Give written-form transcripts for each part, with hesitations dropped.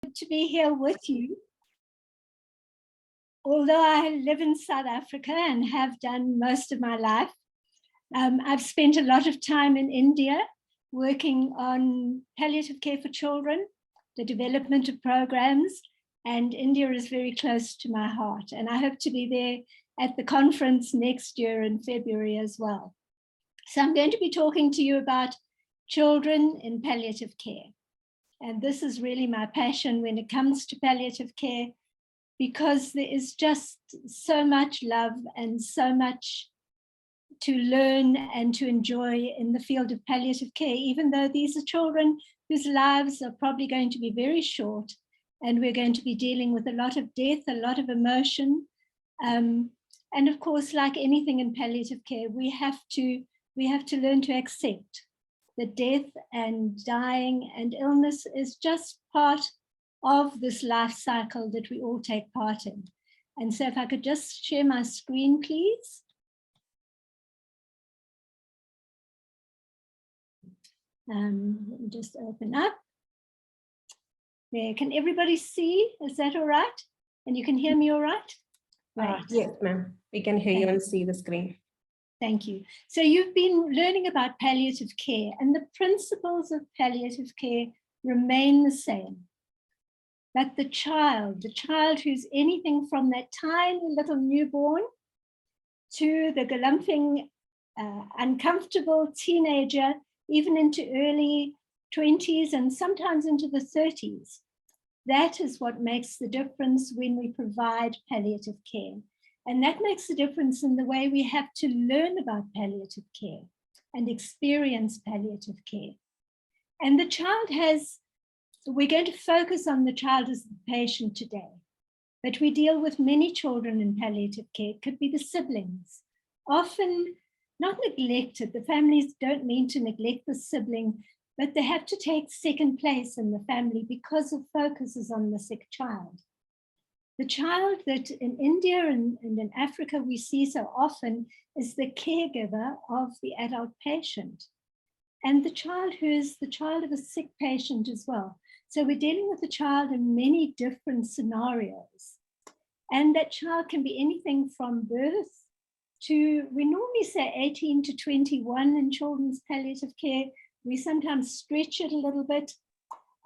To be here with you. Although I live in South Africa and have done most of my life, I've spent a lot of time in India working on palliative care for children, the development of programs, and India is very close to my heart. And I hope to be there at the conference next year in February as well. So I'm going to be talking to you about children in palliative care. And this is really my passion when it comes to palliative care, because there is just so much love and so much to learn and to enjoy in the field of palliative care, even though these are children whose lives are probably going to be very short, and we're going to be dealing with a lot of death, a lot of emotion. And of course, like anything in palliative care, we have to learn to accept that death and dying and illness is just part of this life cycle that we all take part in. And so if I could just share my screen, please. Let me just open up. There, can everybody see? Is that all right? And you can hear me all right? Right. Yes, ma'am. We can hear you and see the screen. Thank you. So you've been learning about palliative care, and the principles of palliative care remain the same. But the child who's anything from that tiny little newborn to the galumphing, uncomfortable teenager, even into early 20s and sometimes into the 30s, that is what makes the difference when we provide palliative care. And that makes the difference in the way we have to learn about palliative care and experience palliative care. And the child we're going to focus on the child as the patient today, but we deal with many children in palliative care. It could be the siblings, often not neglected. The families don't mean to neglect the sibling, but they have to take second place in the family because the focus is on the sick child. The child that in India and in Africa we see so often is the caregiver of the adult patient, and the child who is the child of a sick patient as well. So we're dealing with the child in many different scenarios, and that child can be anything from birth to, we normally say 18 to 21 in children's palliative care. We sometimes stretch it a little bit.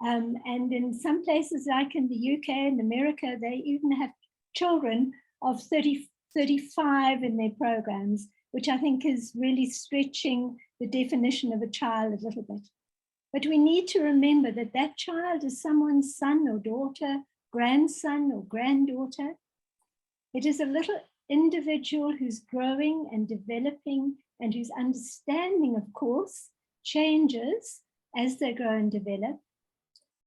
And in some places like in the UK and America, they even have children of 30, 35 in their programs, which I think is really stretching the definition of a child a little bit. But we need to remember that that child is someone's son or daughter, grandson or granddaughter. It is a little individual who's growing and developing, and whose understanding, of course, changes as they grow and develop.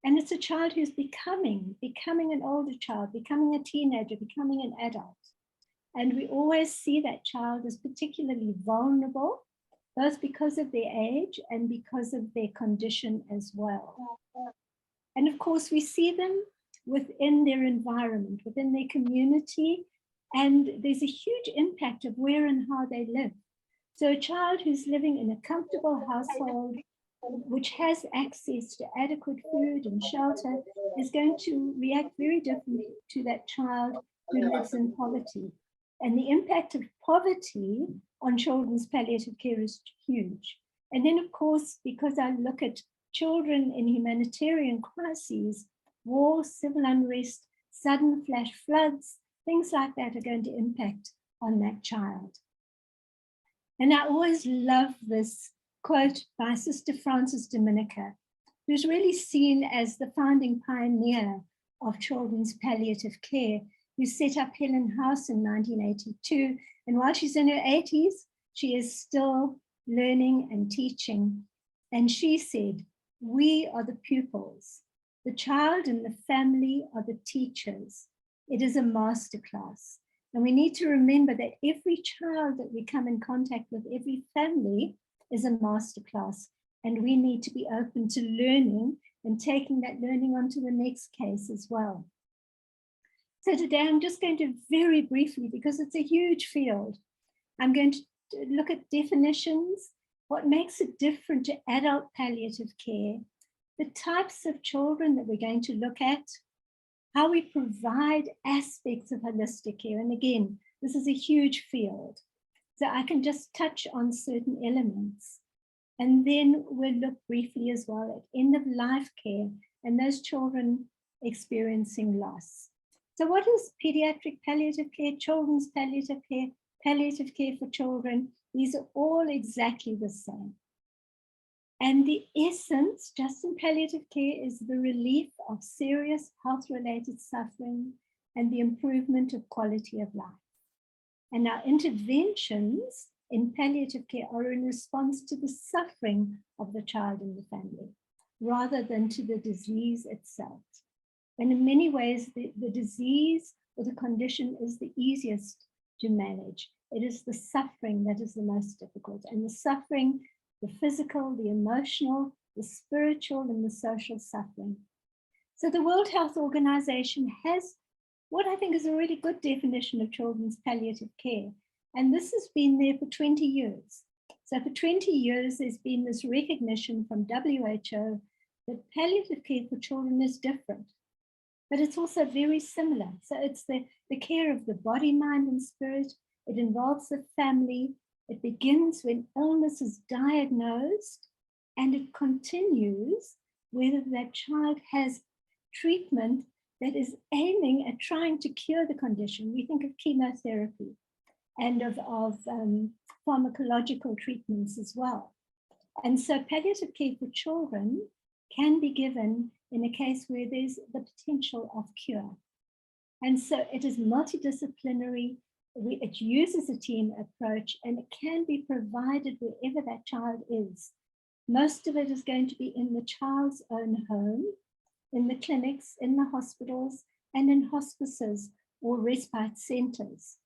And it's a child who's becoming an older child, becoming a teenager, becoming an adult. And we always see that child as particularly vulnerable, both because of their age and because of their condition as well. And of course, we see them within their environment, within their community, and there's a huge impact of where and how they live. So a child who's living in a comfortable household, which has access to adequate food and shelter, is going to react very differently to that child who lives in poverty. And the impact of poverty on children's palliative care is huge. And then, of course, because I look at children in humanitarian crises, war, civil unrest, sudden flash floods, things like that are going to impact on that child. And I always love this quote by Sister Frances Dominica, who's really seen as the founding pioneer of children's palliative care, who set up Helen House in 1982. And while she's in her 80s, she is still learning and teaching. And she said, "We are the pupils. The child and the family are the teachers. It is a masterclass." And we need to remember that every child that we come in contact with, every family, is a masterclass. And we need to be open to learning and taking that learning on to the next case as well. So today I'm just going to very briefly, because it's a huge field, I'm going to look at definitions, what makes it different to adult palliative care, the types of children that we're going to look at, how we provide aspects of holistic care. And again, this is a huge field. So I can just touch on certain elements. And then we'll look briefly as well at end of life care and those children experiencing loss. So what is pediatric palliative care, children's palliative care for children? These are all exactly the same. And the essence, just in palliative care, is the relief of serious health-related suffering and the improvement of quality of life. And our interventions in palliative care are in response to the suffering of the child and the family, rather than to the disease itself. And in many ways, the disease or the condition is the easiest to manage. It is the suffering that is the most difficult. And the suffering, the physical, the emotional, the spiritual, and the social suffering. So the World Health Organization has what I think is a really good definition of children's palliative care. And this has been there for 20 years. So for 20 years, there's been this recognition from WHO that palliative care for children is different, but it's also very similar. So it's the care of the body, mind, and spirit. It involves the family. It begins when illness is diagnosed, and it continues whether that child has treatment that is aiming at trying to cure the condition. We think of chemotherapy and of pharmacological treatments as well. And so palliative care for children can be given in a case where there's the potential of cure. And so it is multidisciplinary. It uses a team approach, and it can be provided wherever that child is. Most of it is going to be in the child's own home, in the clinics, in the hospitals, and in hospices or respite centers.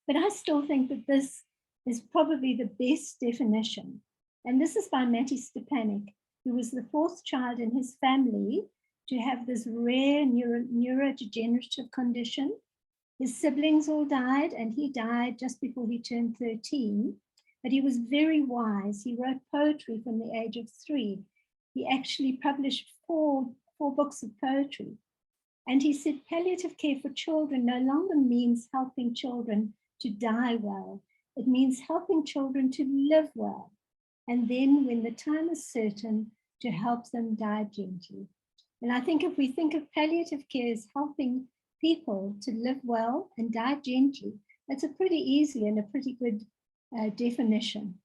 But I still think that this is probably the best definition. And this is by Matty Stepanek, who was the fourth child in his family to have this rare neurodegenerative condition. His siblings all died, and he died just before he turned 13. But he was very wise. He wrote poetry from the age of 3. He actually published four books of poetry. And he said palliative care for children no longer means helping children to die well. It means helping children to live well. And then when the time is certain, to help them die gently. And I think if we think of palliative care as helping people to live well and die gently, that's a pretty easy and a pretty good definition.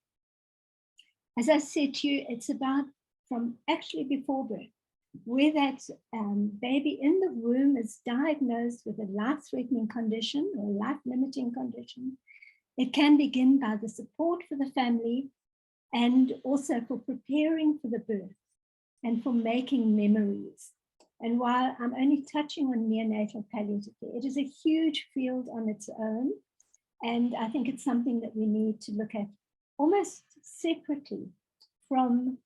As I said to you, it's about from actually before birth, where that baby in the womb is diagnosed with a life-threatening condition or life-limiting condition. It can begin by the support for the family and also for preparing for the birth and for making memories. And while I'm only touching on neonatal palliative care, it is a huge field on its own. And I think it's something that we need to look at almost separately from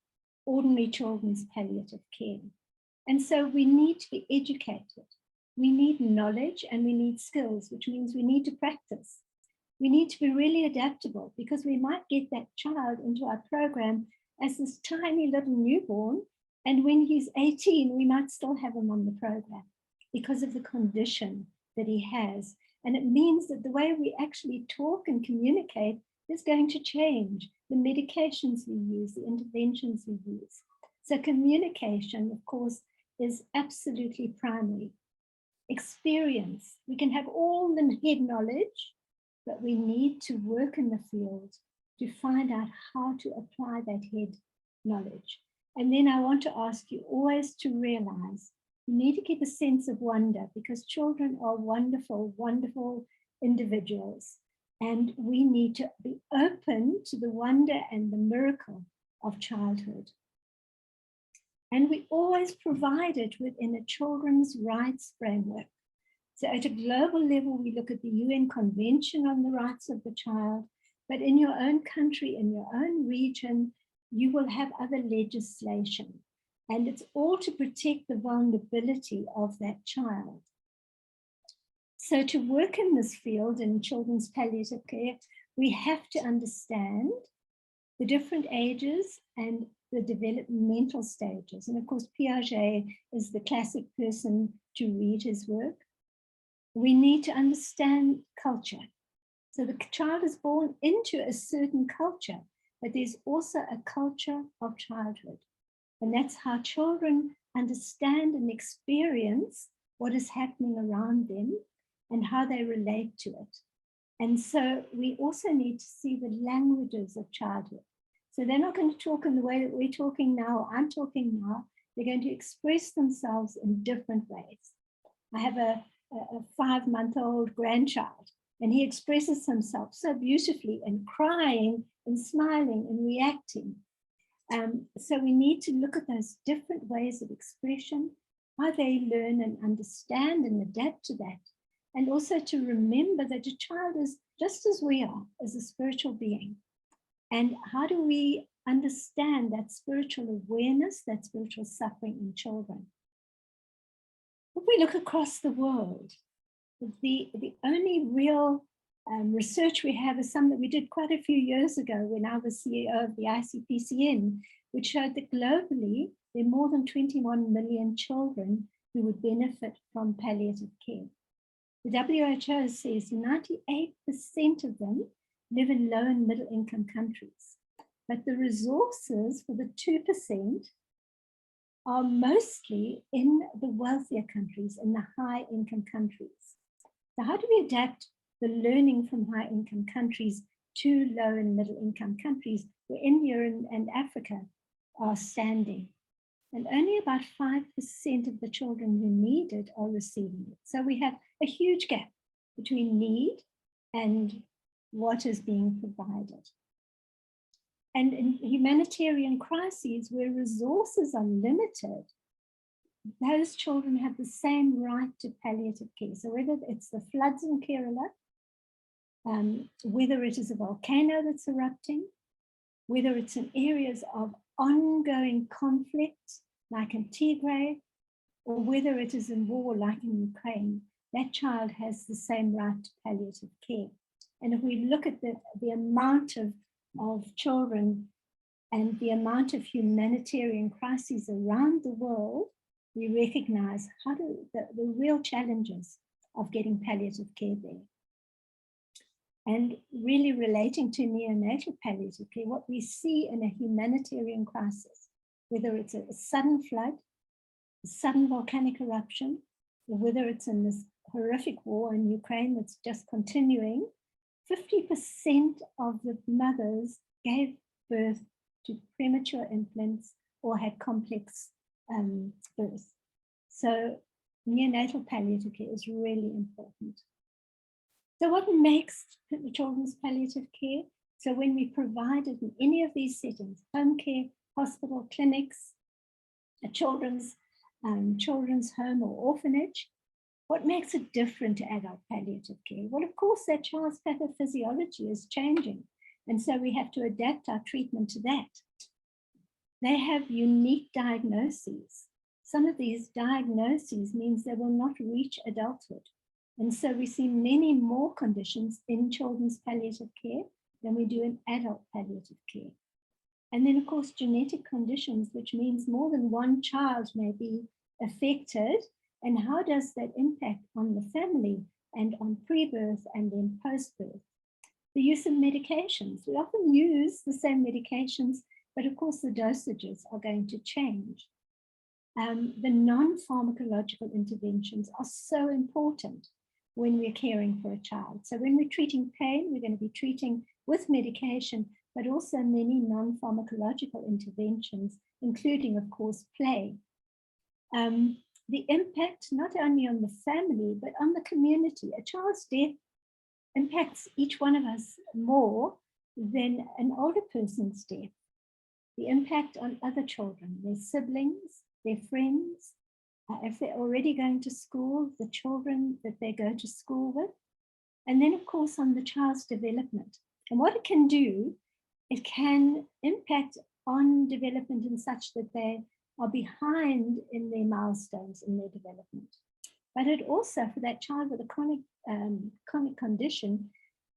ordinary children's palliative care. And so we need to be educated. We need knowledge and we need skills, which means we need to practice. We need to be really adaptable because we might get that child into our program as this tiny little newborn. And when he's 18, we might still have him on the program because of the condition that he has. And it means that the way we actually talk and communicate is going to change. The medications we use, the interventions we use. So communication, of course, is absolutely primary. Experience, we can have all the head knowledge, but we need to work in the field to find out how to apply that head knowledge. And then I want to ask you always to realize you need to keep a sense of wonder because children are wonderful, wonderful individuals. And we need to be open to the wonder and the miracle of childhood. And we always provide it within a children's rights framework. So at a global level, we look at the UN Convention on the Rights of the Child, but in your own country, in your own region, you will have other legislation. And it's all to protect the vulnerability of that child. So to work in this field in children's palliative care, we have to understand the different ages and the developmental stages. And of course, Piaget is the classic person to read his work. We need to understand culture. So the child is born into a certain culture, but there's also a culture of childhood. And that's how children understand and experience what is happening around them and how they relate to it. And so we also need to see the languages of childhood. So they're not going to talk in the way that we're talking now, or I'm talking now. They're going to express themselves in different ways. I have a 5-month-old grandchild, and he expresses himself so beautifully and crying and smiling and reacting. So we need to look at those different ways of expression, how they learn and understand and adapt to that. And also to remember that a child is just as we are, as a spiritual being. And how do we understand that spiritual awareness, that spiritual suffering in children? If we look across the world, the only real research we have is some that we did quite a few years ago when I was CEO of the ICPCN, which showed that globally, there are more than 21 million children who would benefit from palliative care. The WHO says 98% of them live in low and middle income countries, but the resources for the 2% are mostly in the wealthier countries, in the high income countries. So how do we adapt the learning from high income countries to low and middle income countries where India and Africa are standing? And only about 5% of the children who need it are receiving it. So we have a huge gap between need and what is being provided. And in humanitarian crises where resources are limited, those children have the same right to palliative care. So whether it's the floods in Kerala, whether it is a volcano that's erupting, whether it's in areas of ongoing conflict, like in Tigray, or whether it is in war, like in Ukraine, that child has the same right to palliative care. And if we look at the amount of children and the amount of humanitarian crises around the world, we recognize how the real challenges of getting palliative care there. And really relating to neonatal palliative care, what we see in a humanitarian crisis, whether it's a sudden flood, a sudden volcanic eruption, or whether it's in this horrific war in Ukraine that's just continuing, 50% of the mothers gave birth to premature infants or had complex birth. So neonatal palliative care is really important. So what makes children's palliative care? So when we provide it in any of these settings, home care, hospital, clinics, a children's home or orphanage, what makes it different to adult palliative care? Well, of course, that child's pathophysiology is changing. And so we have to adapt our treatment to that. They have unique diagnoses. Some of these diagnoses means they will not reach adulthood. And so we see many more conditions in children's palliative care than we do in adult palliative care. And then, of course, genetic conditions, which means more than one child may be affected. And how does that impact on the family and on pre-birth and then post-birth? The use of medications. We often use the same medications, but of course the dosages are going to change. The non-pharmacological interventions are so important when we're caring for a child. So when we're treating pain, we're going to be treating with medication, but also many non-pharmacological interventions, including, of course, play. The impact not only on the family, but on the community. A child's death impacts each one of us more than an older person's death. The impact on other children, their siblings, their friends, if they're already going to school, the children that they go to school with, and then of course on the child's development. And what it can do, it can impact on development in such that they are behind in their milestones in their development. But it also, for that child with a chronic condition,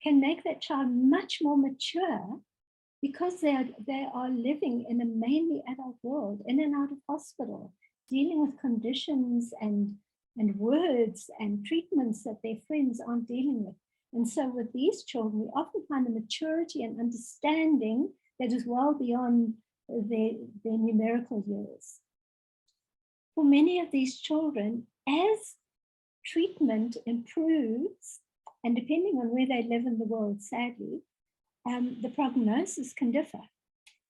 can make that child much more mature because they are living in a mainly adult world, in and out of hospital, dealing with conditions and words and treatments that their friends aren't dealing with. And so with these children, we often find a maturity and understanding that is well beyond their numerical years. For many of these children, as treatment improves, and depending on where they live in the world, sadly, the prognosis can differ.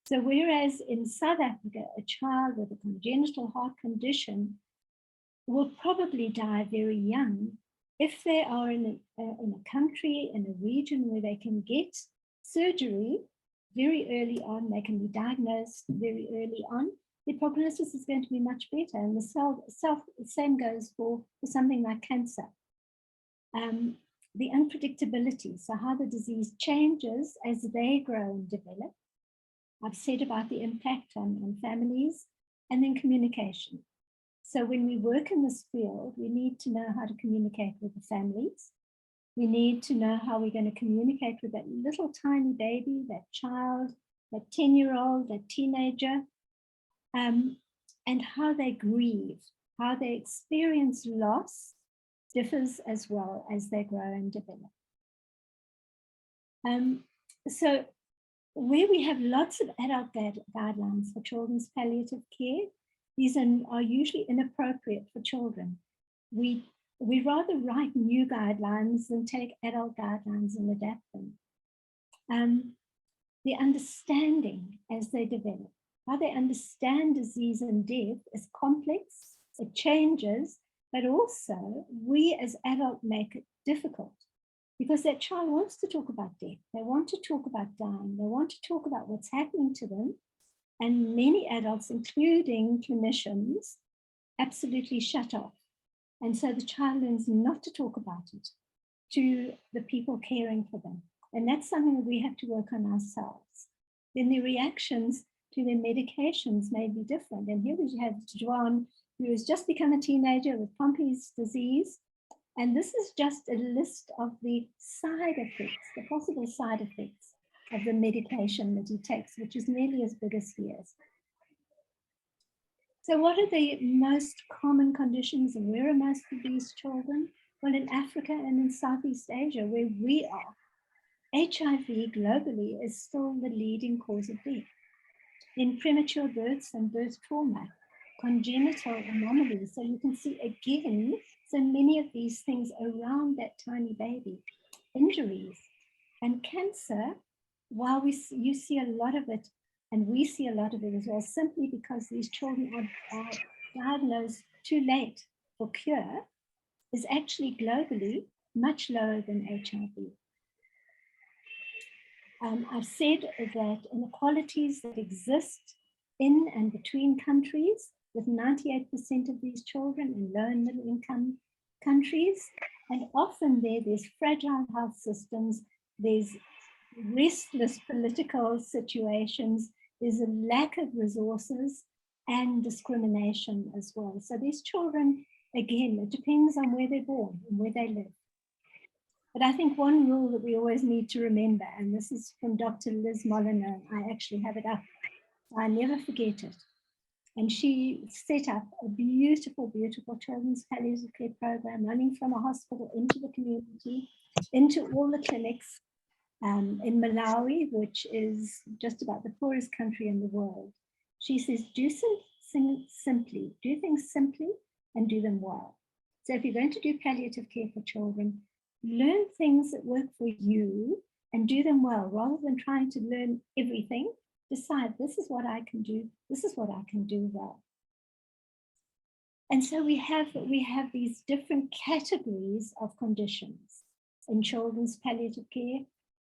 So whereas in South Africa, a child with a congenital heart condition will probably die very young, if they are in a country, in a region where they can get surgery very early on, they can be diagnosed very early on, the prognosis is going to be much better. And the same goes for something like cancer. The unpredictability, so how the disease changes as they grow and develop. I've said about the impact on families, and then communication. So when we work in this field, we need to know how to communicate with the families. We need to know how we're going to communicate with that little tiny baby, that child, that 10-year-old, that teenager, and how they grieve, how they experience loss differs as well as they grow and develop. So where we have lots of adult guidelines for children's palliative care, these are usually inappropriate for children. We rather write new guidelines than take adult guidelines and adapt them. The understanding as they develop, how they understand disease and death is complex, it changes, but also we as adults make it difficult because that child wants to talk about death. They want to talk about dying. They want to talk about what's happening to them. And many adults, including clinicians, absolutely shut off. And so the child learns not to talk about it to the people caring for them. And that's something that we have to work on ourselves. Then the reactions to their medications may be different. And here we have Joan, who has just become a teenager with Pompe's disease. And this is just a list of the side effects, the possible side effects of the medication that he takes, which is nearly as big as he is. So what are the most common conditions and where are most of these children? Well, in Africa and in Southeast Asia, where we are, HIV globally is still the leading cause of death. In premature births and birth trauma, congenital anomalies. So you can see again, so many of these things around that tiny baby, injuries and cancer, while you see a lot of it, and we see a lot of it as well, simply because these children are diagnosed too late for cure, is actually globally much lower than HIV. I've said that inequalities that exist in and between countries, with 98% of these children in low and middle income countries, and often there's fragile health systems, there's restless political situations, there's a lack of resources and discrimination as well. So these children, again, it depends on where they're born and where they live. But I think one rule that we always need to remember, and this is from Dr. Liz Molyneux, I actually have it up, I never forget it. And she set up a beautiful, beautiful children's palliative care program running from a hospital into the community, into all the clinics in Malawi, which is just about the poorest country in the world. She says, do things simply, and do them well. So if you're going to do palliative care for children, learn things that work for you and do them well, rather than trying to learn everything. Decide, this is what I can do, this is what I can do well. And so we have these different categories of conditions in children's palliative care,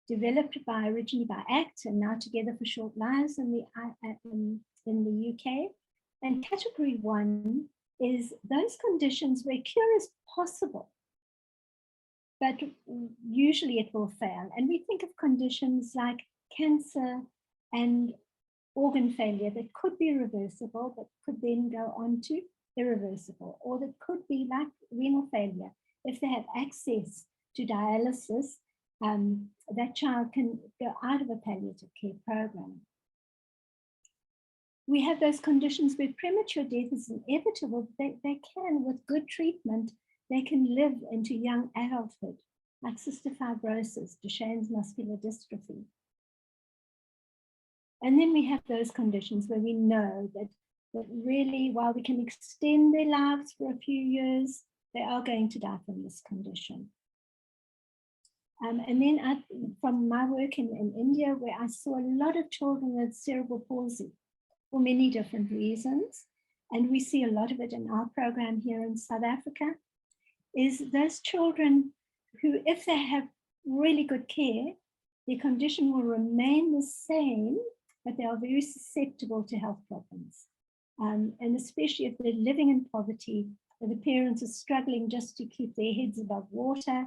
developed originally by ACT and now Together for Short Lives in the UK. And category 1 is those conditions where cure is possible, but usually it will fail. And we think of conditions like cancer and organ failure that could be reversible, but could then go on to irreversible, or that could be like renal failure. If they have access to dialysis, that child can go out of a palliative care program. We have those conditions where premature death is inevitable. They can, with good treatment, they can live into young adulthood, like cystic fibrosis, Duchenne's muscular dystrophy. And then we have those conditions where we know that really, while we can extend their lives for a few years, they are going to die from this condition. And then from my work in India, where I saw a lot of children with cerebral palsy for many different reasons, and we see a lot of it in our program here in South Africa, is those children who, if they have really good care, their condition will remain the same, but they are very susceptible to health problems. And especially if they're living in poverty, or the parents are struggling just to keep their heads above water,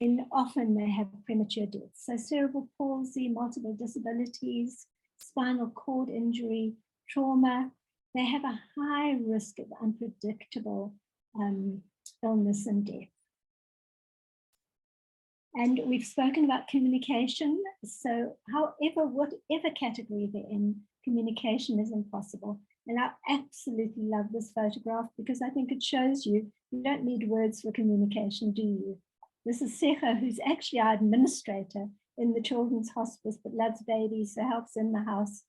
and often they have premature death. So cerebral palsy, multiple disabilities, spinal cord injury, trauma, they have a high risk of unpredictable illness and death. And we've spoken about communication. So however, whatever category they're in, communication is impossible. And I absolutely love this photograph because I think it shows you don't need words for communication, do you? This is Secha, who's actually our administrator in the Children's Hospice, but loves babies, so helps in the house,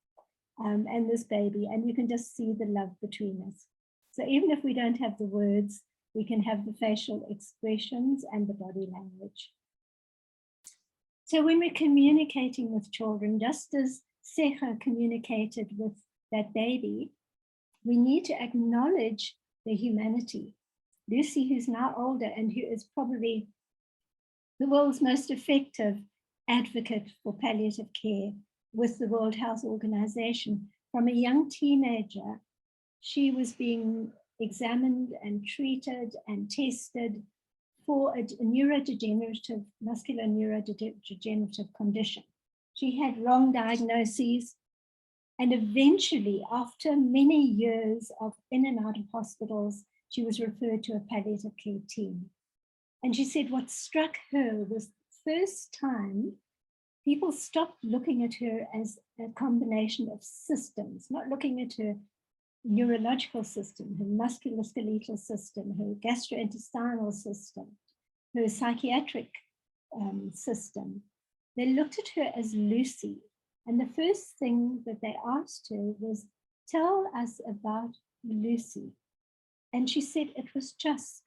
and this baby. And you can just see the love between us. So even if we don't have the words, we can have the facial expressions and the body language. So when we're communicating with children, just as Secha communicated with that baby, we need to acknowledge their humanity. Lucy, who's now older and who is probably the world's most effective advocate for palliative care with the World Health Organization, from a young teenager, she was being examined and treated and tested for a neurodegenerative, muscular neurodegenerative condition. She had wrong diagnoses, and eventually, after many years of in and out of hospitals, she was referred to a palliative care team. And she said what struck her was the first time people stopped looking at her as a combination of systems, not looking at her neurological system, her musculoskeletal system, her gastrointestinal system, her psychiatric system. They looked at her as Lucy. And the first thing that they asked her was, tell us about Lucy. And she said it was just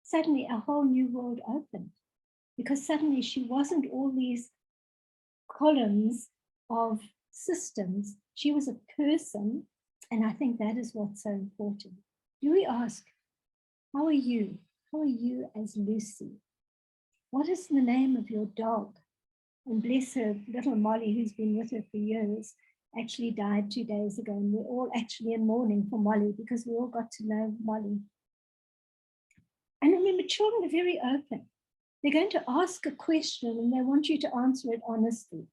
suddenly a whole new world opened, because suddenly she wasn't all these columns of systems. She was a person. And I think that is what's so important. Do we ask, how are you? How are you as Lucy? What is the name of your dog? And bless her, little Molly, who's been with her for years, actually died 2 days ago. And we're all actually in mourning for Molly because we all got to know Molly. And remember, children are very open. They're going to ask a question and they want you to answer it honestly.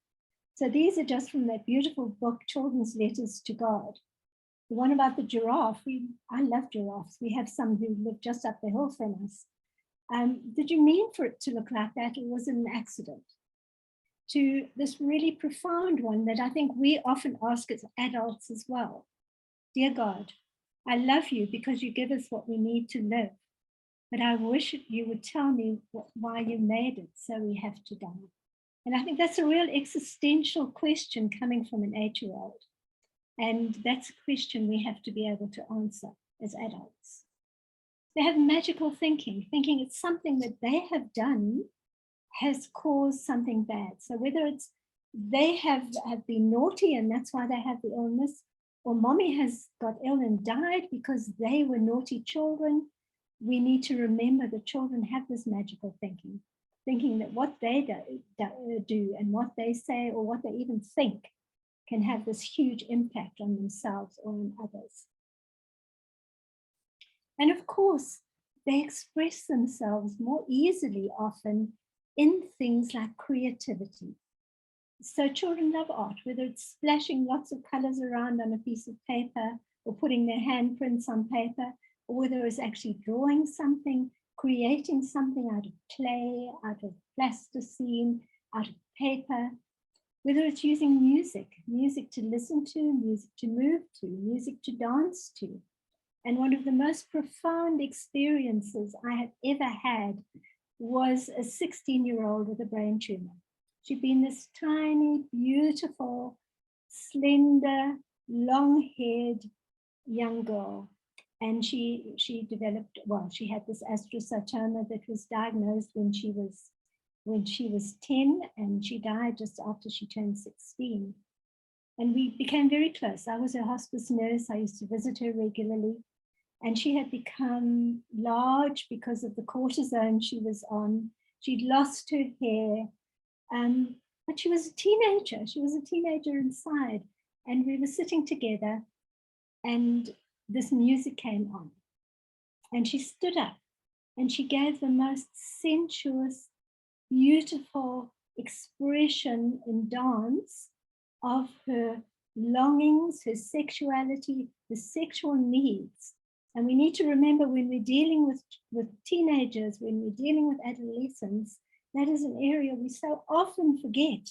So these are just from that beautiful book, Children's Letters to God. The one about the giraffe, I love giraffes. We have some who live just up the hill from us. Did you mean for it to look like that, or was it an accident? To this really profound one that I think we often ask as adults as well. Dear God, I love you because you give us what we need to live, but I wish you would tell me why you made it so we have to die. And I think that's a real existential question coming from an 8-year-old. And that's a question we have to be able to answer as adults. They have magical thinking it's something that they have done has caused something bad. So whether it's they have been naughty and that's why they have the illness, or mommy has got ill and died because they were naughty children, we need to remember that children have this magical thinking that what they do and what they say or what they even think can have this huge impact on themselves or on others. And of course, they express themselves more easily often in things like creativity. So children love art, whether it's splashing lots of colors around on a piece of paper or putting their handprints on paper, or whether it's actually drawing something. creating something out of clay, out of plasticine, out of paper, whether it's using music, music to listen to, music to move to, music to dance to. And one of the most profound experiences I have ever had was a 16-year-old with a brain tumor. She'd been this tiny, beautiful, slender, long-haired young girl. And she developed, well, she had this astrocytoma that was diagnosed when she was 10, and she died just after she turned 16. And we became very close. I was her hospice nurse. I used to visit her regularly. And she had become large because of the cortisone she was on. She'd lost her hair, but she was a teenager. She was a teenager inside. And we were sitting together, and this music came on. And she stood up, and she gave the most sensuous, beautiful expression in dance of her longings, her sexuality, the sexual needs. And we need to remember, when we're dealing with teenagers, when we're dealing with adolescents, that is an area we so often forget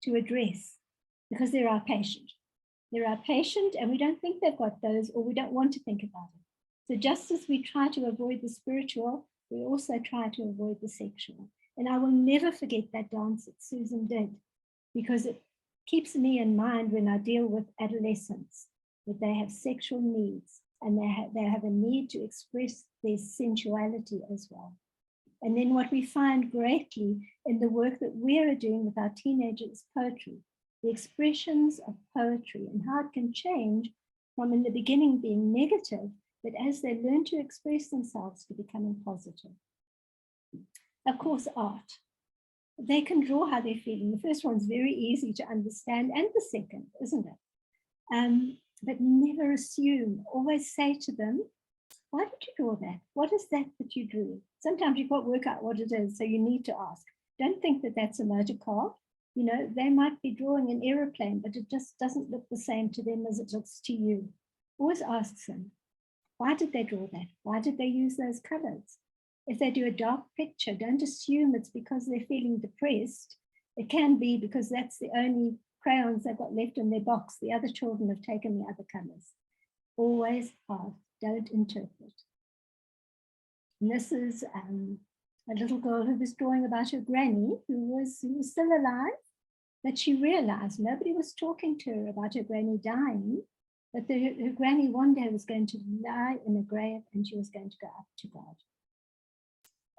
to address because they're our patient. They're our patient, and we don't think they've got those, or we don't want to think about it. So just as we try to avoid the spiritual, we also try to avoid the sexual. And I will never forget that dance that Susan did, because it keeps me in mind when I deal with adolescents, that they have sexual needs, and they have a need to express their sensuality as well. And then what we find greatly in the work that we are doing with our teenagers is poetry, the expressions of poetry, and how it can change from in the beginning being negative, but as they learn to express themselves, to becoming positive. Of course, art. They can draw how they're feeling. The first one's very easy to understand, and the second, isn't it? But never assume. Always say to them, why did you draw that? What is that you drew? Sometimes you can't work out what it is, so you need to ask. Don't think that that's a motor car. You know, they might be drawing an aeroplane, but it just doesn't look the same to them as it looks to you. Always ask them, why did they draw that? Why did they use those colors? If they do a dark picture, don't assume it's because they're feeling depressed. It can be because that's the only crayons they've got left in their box. The other children have taken the other colors. Always ask, don't interpret. And this is a little girl who was drawing about her granny, who was still alive, but she realized nobody was talking to her about her granny dying, but her granny one day was going to lie in a grave, and she was going to go up to God.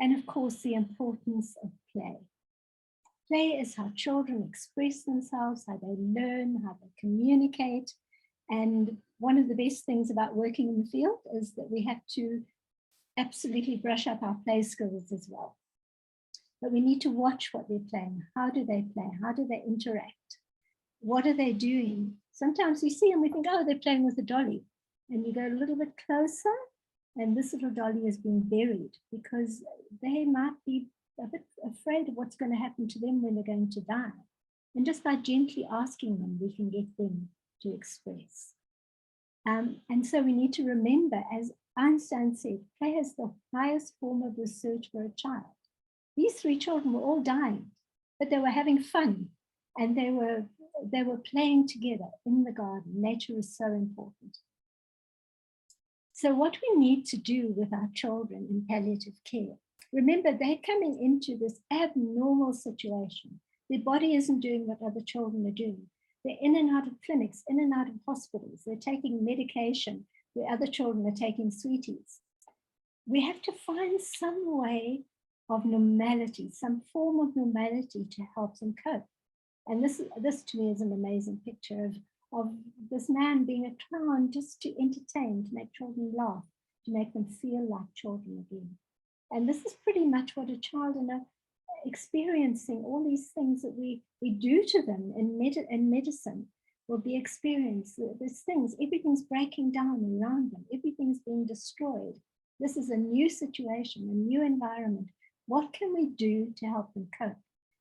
And of course, the importance of play. Play is how children express themselves, how they learn, how they communicate. And one of the best things about working in the field is that we have to absolutely brush up our play skills as well. But we need to watch what they're playing. How do they play? How do they interact? What are they doing? Sometimes we see and we think, oh, they're playing with a dolly. And you go a little bit closer, and this little dolly is being buried because they might be a bit afraid of what's going to happen to them when they're going to die. And just by gently asking them, we can get them to express. And so we need to remember, as Einstein said, play is the highest form of research for a child. These three children were all dying, but they were having fun, and they were playing together in the garden. Nature is so important. So what we need to do with our children in palliative care, remember, they're coming into this abnormal situation. Their body isn't doing what other children are doing. They're in and out of clinics, in and out of hospitals. They're taking medication where other children are taking sweeties. We have to find some way of normality, some form of normality to help them cope. And this to me is an amazing picture of this man being a clown just to entertain, to make children laugh, to make them feel like children again. And this is pretty much what a child experiencing all these things that we do to them in medicine will be experienced. These things, everything's breaking down around them. Everything's being destroyed. This is a new situation, a new environment. What can we do to help them cope?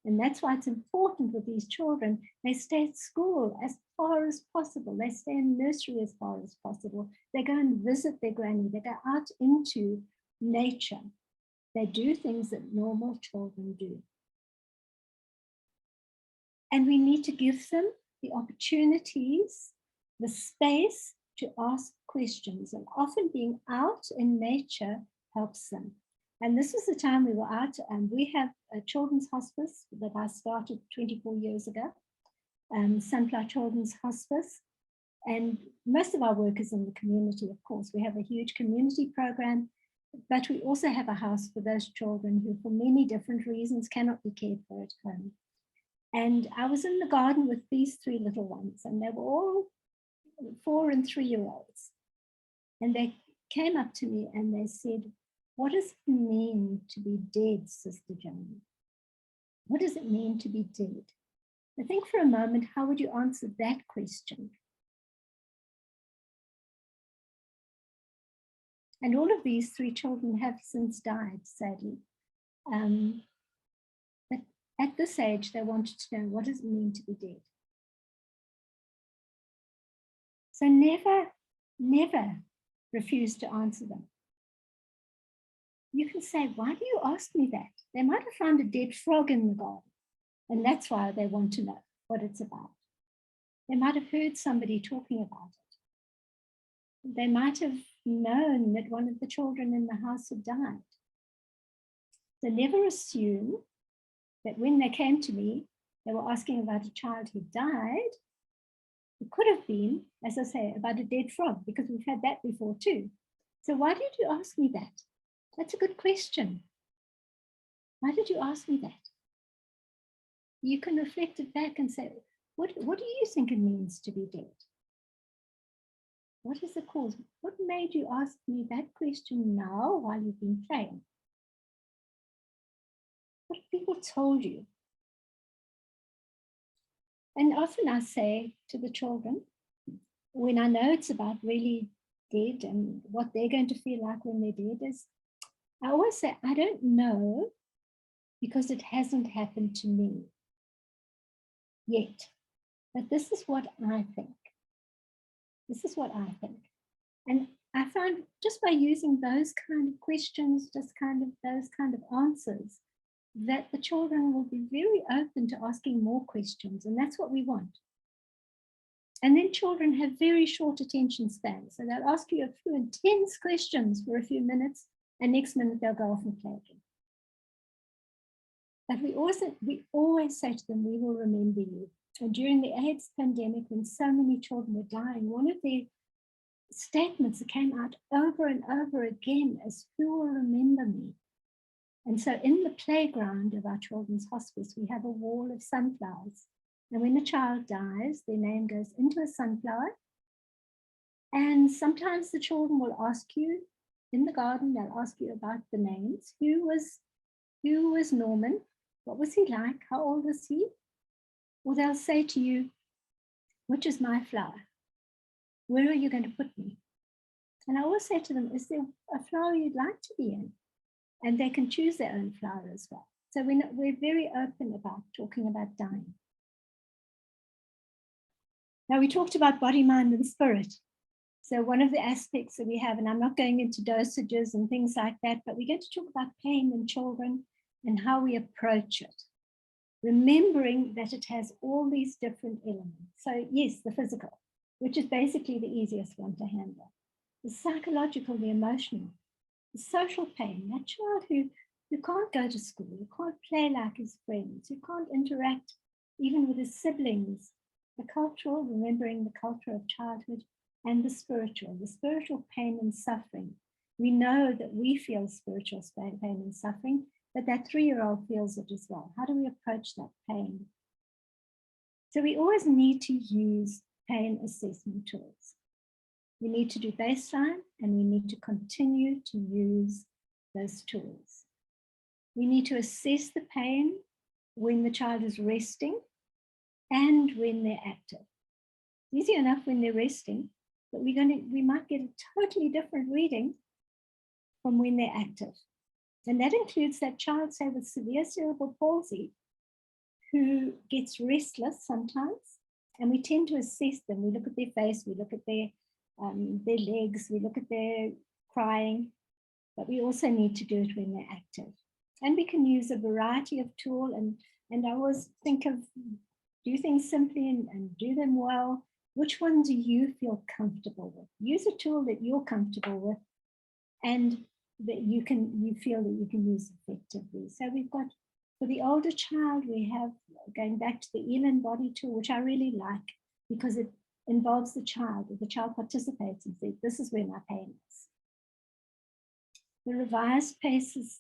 And that's why it's important with these children. They stay at school as far as possible. They stay in nursery as far as possible. They go and visit their granny. They go out into nature. They do things that normal children do. And we need to give them the opportunities, the space to ask questions. And often being out in nature helps them. And this was the time we were out, and we have a children's hospice that I started 24 years ago, Sunflower Children's Hospice. And most of our work is in the community, of course. We have a huge community program, but we also have a house for those children who, for many different reasons, cannot be cared for at home. And I was in the garden with these three little ones, and they were all 4 and 3-year-olds. And they came up to me and they said, "What does it mean to be dead, Sister Joan? What does it mean to be dead?" I think for a moment, how would you answer that question? And all of these 3 children have since died, sadly. But at this age, they wanted to know, what does it mean to be dead? So never, never refuse to answer them. You can say, "Why do you ask me that?" They might have found a dead frog in the garden, and that's why they want to know what it's about. They might have heard somebody talking about it. They might have known that one of the children in the house had died. So never assume that when they came to me, they were asking about a child who died. It could have been, as I say, about a dead frog, because we've had that before too. So why did you ask me that? That's a good question. Why did you ask me that? You can reflect it back and say, what do you think it means to be dead? What is the cause? What made you ask me that question now while you've been playing? What have people told you? And often I say to the children, when I know it's about really dead and what they're going to feel like when they're dead, is I always say, I don't know, because it hasn't happened to me yet. But this is what I think. This is what I think. And I found just by using those kind of questions, just kind of those kind of answers, that the children will be very open to asking more questions. And that's what we want. And then children have very short attention spans. So they'll ask you a few intense questions for a few minutes, and next minute they'll go off and play again. But we always say to them, we will remember you. And during the AIDS pandemic, when so many children were dying, one of the statements that came out over and over again is, "Who will remember me?" And so in the playground of our children's hospice, we have a wall of sunflowers. And when a child dies, their name goes into a sunflower. And sometimes the children will ask you in the garden, they'll ask you about the names. Who was Norman? What was he like? How old was he? Or they'll say to you, "Which is my flower? Where are you going to put me?" And I always say to them, "Is there a flower you'd like to be in?" And they can choose their own flower as well. So we're very open about talking about dying. Now, we talked about body, mind, and spirit. So one of the aspects that we have, and I'm not going into dosages and things like that, but we're going to talk about pain in children and how we approach it, remembering that it has all these different elements. So yes, the physical, which is basically the easiest one to handle. The psychological, the emotional, the social pain, that child who can't go to school, who can't play like his friends, who can't interact even with his siblings, the cultural, remembering the culture of childhood, and the spiritual pain and suffering. We know that we feel spiritual pain and suffering, but that 3-year-old feels it as well. How do we approach that pain? So we always need to use pain assessment tools. We need to do baseline, and we need to continue to use those tools. We need to assess the pain when the child is resting and when they're active. It's easy enough when they're resting, but we might get a totally different reading from when they're active. And that includes that child, say, with severe cerebral palsy, who gets restless sometimes, and we tend to assess them. We look at their face, we look at their legs, we look at their crying, but we also need to do it when they're active. And we can use a variety of tools, and I always think of do things simply and do them well. Which one do you feel comfortable with? Use a tool that you're comfortable with and that you feel that you can use effectively. So we've got, for the older child, we have, going back to the Elan body tool, which I really like because it involves the child. The child participates and says, this is where my pain is. The revised faces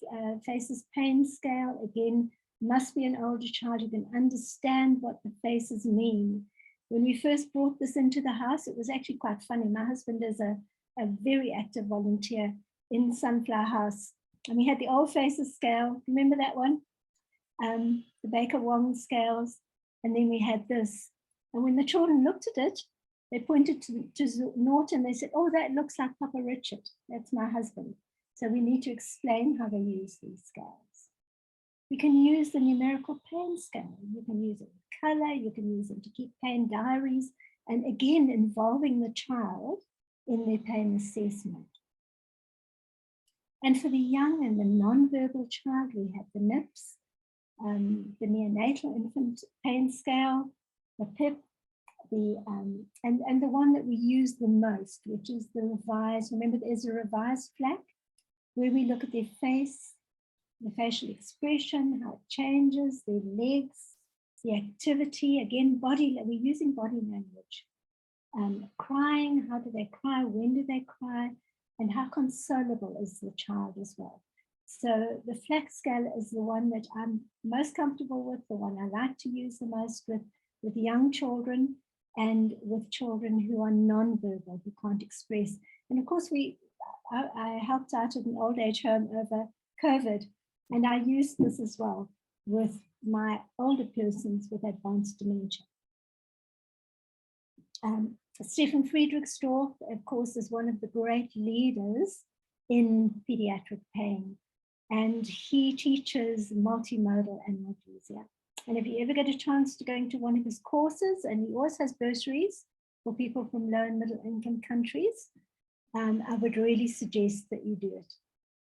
pain scale, again, must be an older child who can understand what the faces mean. When we first brought this into the house, it was actually quite funny. My husband is a very active volunteer in Sunflower House. And we had the old faces scale. Remember that one? The Baker Wong scales. And then we had this. And when the children looked at it, they pointed to Norton. They said, oh, that looks like Papa Richard. That's my husband. So we need to explain how they use these scales. You can use the numerical pain scale. You can use it with color. You can use it to keep pain diaries. And again, involving the child in their pain assessment. And for the young and the non-verbal child, we have the NIPS, the neonatal infant pain scale, the PIP, and the one that we use the most, which is the revised. Remember, there's a revised FLAC where we look at their face, the facial expression, how it changes, their legs, the activity, again, body, we're using body language. Crying, how do they cry, when do they cry, and how consolable is the child as well. So the FLAC scale is the one that I'm most comfortable with, the one I like to use the most with young children and with children who are non-verbal, who can't express. And of course, I helped out at an old age home over COVID, and I used this as well with my older persons with advanced dementia. Stefan Friedrichsdorf, of course, is one of the great leaders in pediatric pain, and he teaches multimodal analgesia. And if you ever get a chance to go into one of his courses, and he always has bursaries for people from low and middle income countries, I would really suggest that you do it.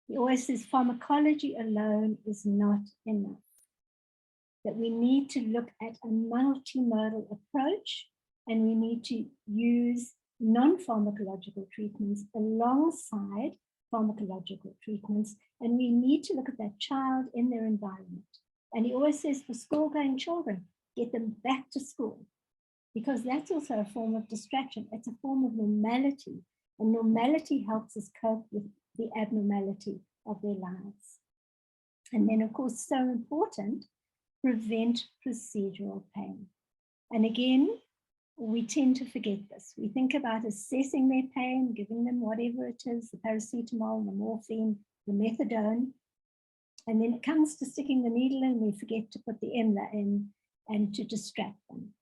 He always says pharmacology alone is not enough, that we need to look at a multimodal approach, and we need to use non-pharmacological treatments alongside pharmacological treatments, and we need to look at that child in their environment. And he always says for school-going children, get them back to school, because that's also a form of distraction. It's a form of normality, and normality helps us cope with the abnormality of their lives. And then, of course, so important, prevent procedural pain. And again, we tend to forget this. We think about assessing their pain, giving them whatever it is, the paracetamol, the morphine, the methadone, and then it comes to sticking the needle in, we forget to put the EMLA in and to distract them.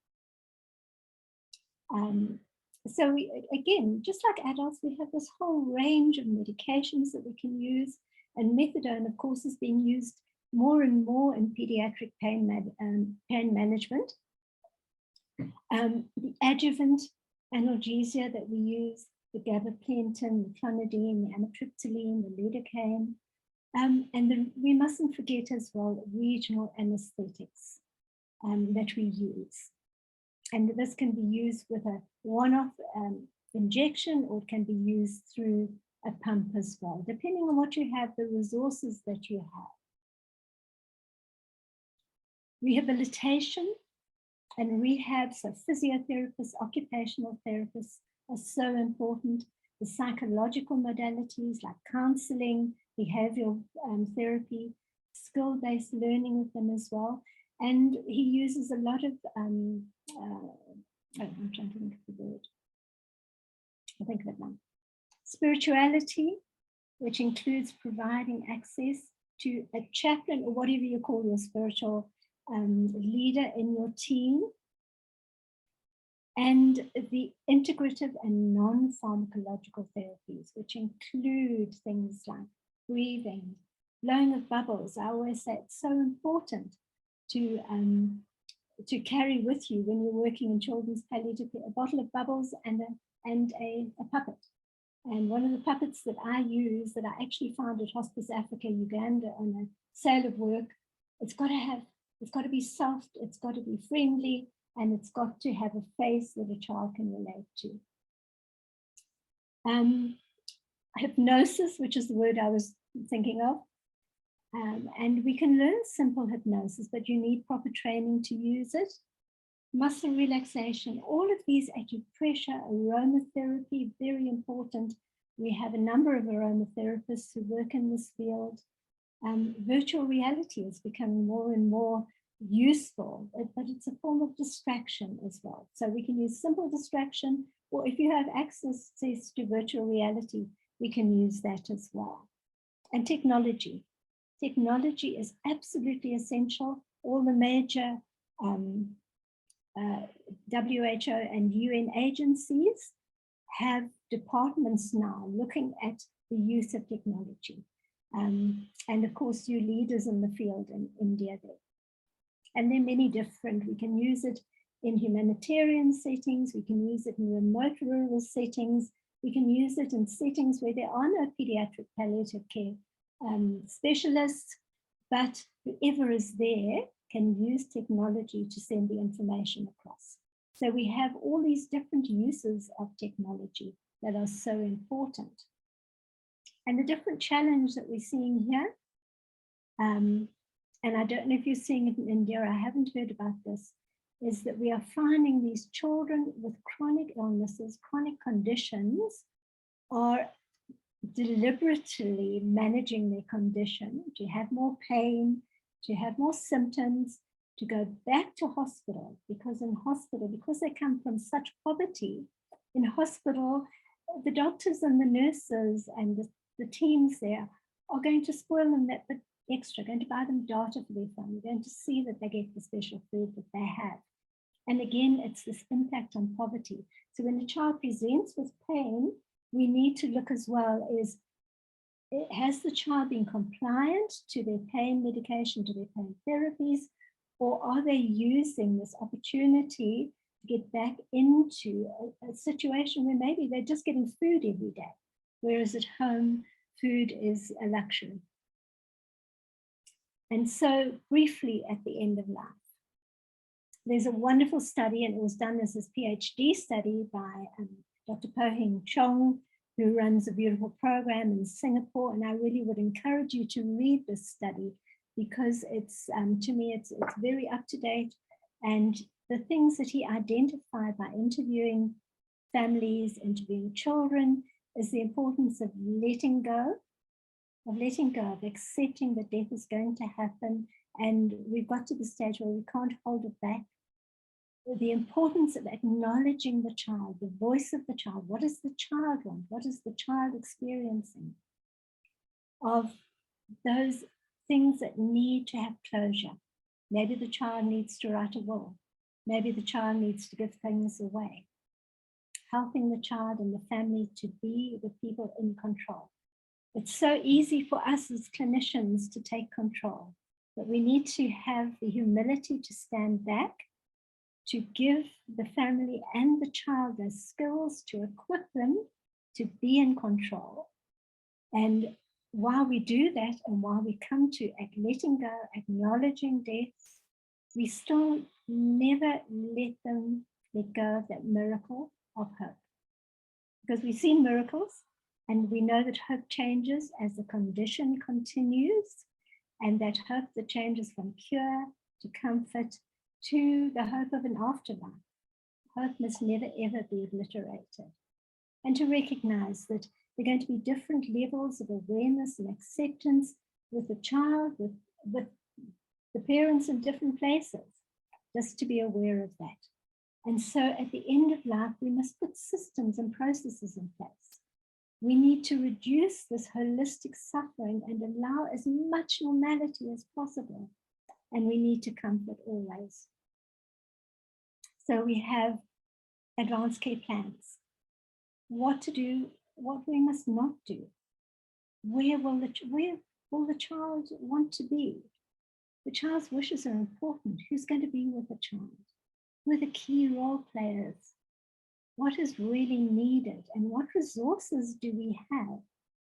So again, just like adults, we have this whole range of medications that we can use, and methadone, of course, is being used more and more in pediatric pain management. The adjuvant analgesia that we use, the gabapentin, the clonidine, the amitriptyline, the lidocaine, and we mustn't forget as well regional anesthetics that we use. And this can be used with a one-off injection, or it can be used through a pump as well, depending on what you have, the resources that you have. Rehabilitation and rehab, so physiotherapists, occupational therapists are so important. The psychological modalities like counseling, behavioral therapy, skill-based learning with them as well. And he uses a lot of, I'm trying to think of the word. I'll think of it now. Spirituality, which includes providing access to a chaplain or whatever you call your spiritual leader in your team. And the integrative and non-pharmacological therapies, which include things like breathing, blowing of bubbles. I always say it's so important to carry with you when you're working in children's palliative care, a bottle of bubbles and a puppet. And one of the puppets that I use, that I actually found at Hospice Africa, Uganda, on a sale of work, it's got to be soft, it's got to be friendly, and it's got to have a face that a child can relate to. Hypnosis, which is the word I was thinking of. And we can learn simple hypnosis, but you need proper training to use it. Muscle relaxation, all of these, acupressure, aromatherapy, very important. We have a number of aromatherapists who work in this field. Virtual reality is becoming more and more useful, but it's a form of distraction as well. So we can use simple distraction, or if you have access to virtual reality, we can use that as well. And technology. Technology is absolutely essential. All the major WHO and UN agencies have departments now looking at the use of technology. And of course, you leaders in the field in India there. And there are many different, we can use it in humanitarian settings, we can use it in remote rural settings, we can use it in settings where there are no pediatric palliative care specialists, but whoever is there can use technology to send the information across. So we have all these different uses of technology that are so important. And the different challenge that we're seeing here, and I don't know if you're seeing it in India, I haven't heard about this, is that we are finding these children with chronic illnesses, chronic conditions, are deliberately managing their condition to have more pain, to have more symptoms, to go back to hospital, because in hospital, because they come from such poverty, in hospital, the doctors and the nurses and the teams there are going to spoil them that bit extra, going to buy them data for their phone, going to see that they get the special food that they have. And again, it's this impact on poverty. So when a child presents with pain, we need to look as well as, has the child been compliant to their pain medication, to their pain therapies, or are they using this opportunity to get back into a situation where maybe they're just getting food every day, whereas at home, food is a luxury. And so briefly at the end of life, there's a wonderful study, and it was done as this PhD study by Dr. Po-Hing Chong, who runs a beautiful program in Singapore. And I really would encourage you to read this study, because it's, to me, it's very up to date. And the things that he identified by interviewing families, interviewing children, is the importance of letting go, of accepting that death is going to happen. And we've got to the stage where we can't hold it back. The importance of acknowledging the child, the voice of the child. What does the child want? What is the child experiencing? Of those things that need to have closure. Maybe the child needs to write a will. Maybe the child needs to give things away. Helping the child and the family to be the people in control. It's so easy for us as clinicians to take control, but we need to have the humility to stand back, to give the family and the child the skills to equip them to be in control. And while we do that, and while we come to letting go, acknowledging death, we still never let go of that miracle of hope. Because we see miracles, and we know that hope changes as the condition continues, and that hope that changes from cure to comfort to the hope of an afterlife. Hope must never, ever be obliterated. And to recognize that there are going to be different levels of awareness and acceptance with the child, with the parents in different places, just to be aware of that. And so at the end of life, we must put systems and processes in place. We need to reduce this holistic suffering and allow as much normality as possible. And we need to comfort always. So we have advanced care plans. What to do, what we must not do. Where will the child want to be? The child's wishes are important. Who's going to be with the child? Who are the key role players? what is really needed and what resources do we have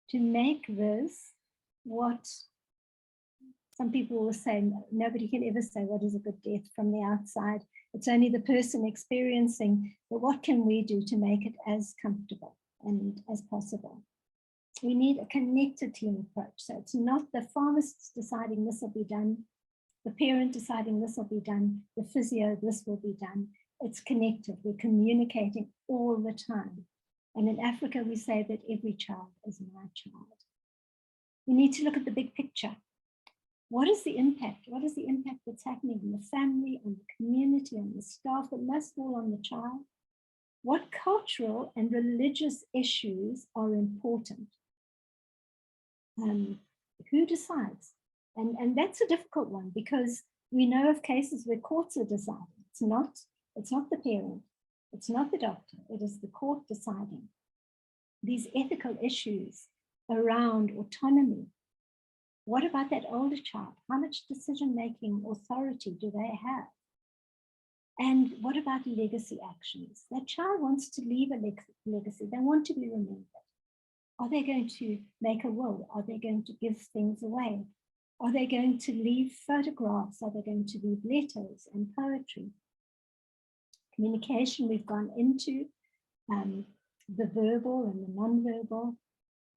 to make this what some people will say. Nobody can ever say what is a good death from the outside. It's only the person experiencing, but what can we do to make it as comfortable and as possible? We need a connected team approach. So it's not the pharmacist deciding this will be done, the parent deciding this will be done, the physio, this will be done. It's connected. We're communicating all the time. And in Africa, we say that every child is my child. We need to look at the big picture. What is the impact? What is the impact that's happening on the family, on the community, on the staff, but most of all on the child? What cultural and religious issues are important? Who decides? And that's a difficult one because we know of cases where courts are deciding. It's not the parent, it's not the doctor, it is the court deciding. These ethical issues around autonomy. What about that older child? How much decision-making authority do they have? And what about legacy actions? That child wants to leave a legacy. They want to be remembered. Are they going to make a will? Are they going to give things away? Are they going to leave photographs? Are they going to leave letters and poetry? Communication, we've gone into the verbal and the non-verbal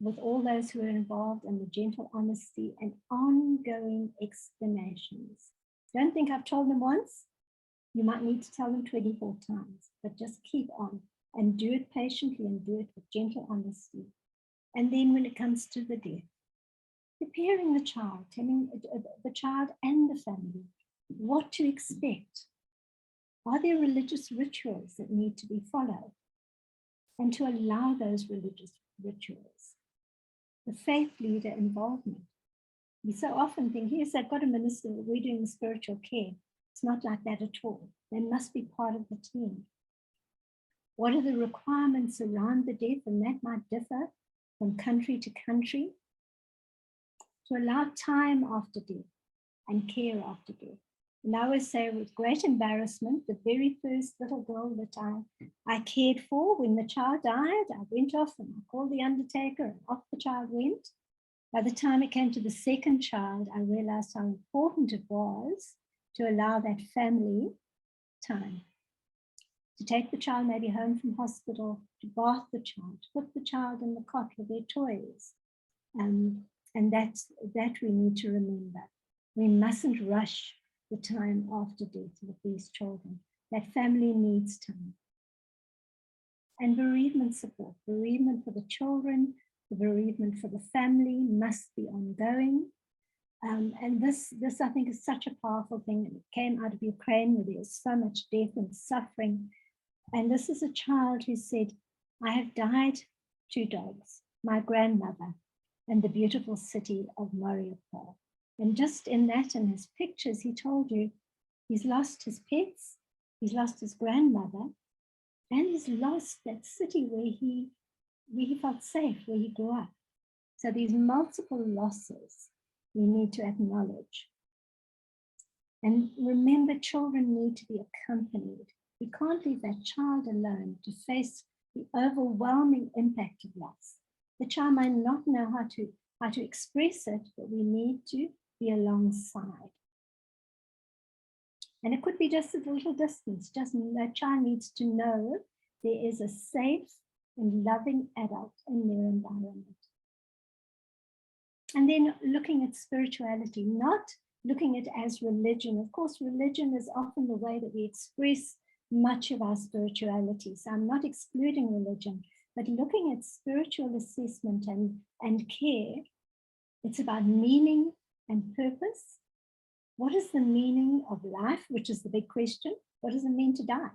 with all those who are involved, and the gentle honesty and ongoing explanations. Don't think I've told them once. You might need to tell them 24 times, but just keep on and do it patiently and do it with gentle honesty. And then when it comes to the death, preparing the child, telling the child and the family what to expect. Are there religious rituals that need to be followed? And to allow those religious rituals. The faith leader involvement. We so often think, yes, I've got a minister, we're doing the spiritual care. It's not like that at all. They must be part of the team. What are the requirements around the death? And that might differ from country to country. To allow time after death and care after death. And I always say with great embarrassment, the very first little girl that I cared for, when the child died, I went off and I called the undertaker and off the child went. By the time it came to the second child, I realized how important it was to allow that family time. To take the child maybe home from hospital, to bath the child, to put the child in the cot with their toys. And that we need to remember. We mustn't rush the time after death with these children. That family needs time. And bereavement support, bereavement for the children, the bereavement for the family must be ongoing. And this I think is such a powerful thing. It came out of Ukraine where there's so much death and suffering. And this is a child who said, I have died 2 dogs, my grandmother, and the beautiful city of Mariupol. And just in that, in his pictures, he told you he's lost his pets, he's lost his grandmother, and he's lost that city where he felt safe, where he grew up. So these multiple losses we need to acknowledge. And remember, children need to be accompanied. We can't leave that child alone to face the overwhelming impact of loss. The child might not know how to express it, but we need to be alongside. And it could be just at a little distance. Just that child needs to know there is a safe and loving adult in their environment. And then looking at spirituality, not looking at it as religion. Of course, religion is often the way that we express much of our spirituality. So I'm not excluding religion, but looking at spiritual assessment and care, it's about meaning and purpose. What is the meaning of life, which is the big question? What does it mean to die?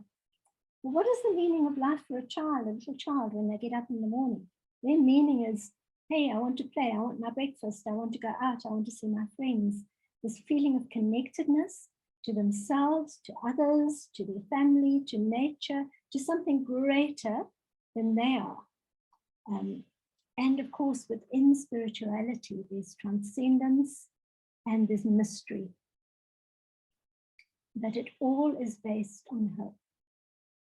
Well, what is the meaning of life for a little child, when they get up in the morning? Their meaning is, hey, I want to play, I want my breakfast, I want to go out, I want to see my friends. This feeling of connectedness to themselves, to others, to their family, to nature, to something greater than they are. And of course, within spirituality, there's transcendence and there's mystery. But it all is based on hope.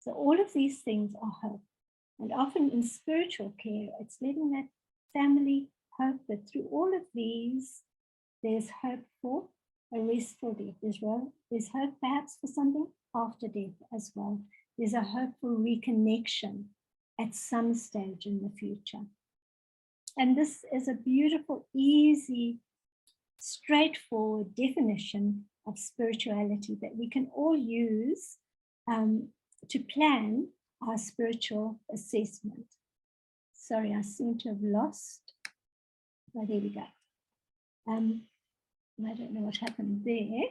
So all of these things are hope. And often in spiritual care, it's letting that family hope that through all of these, there's hope for a restful death. There's hope perhaps for something after death as well. There's a hope for reconnection at some stage in the future. And this is a beautiful, easy, straightforward definition of spirituality that we can all use to plan our spiritual assessment. Sorry, I seem to have lost. Oh, there we go. I don't know what happened there.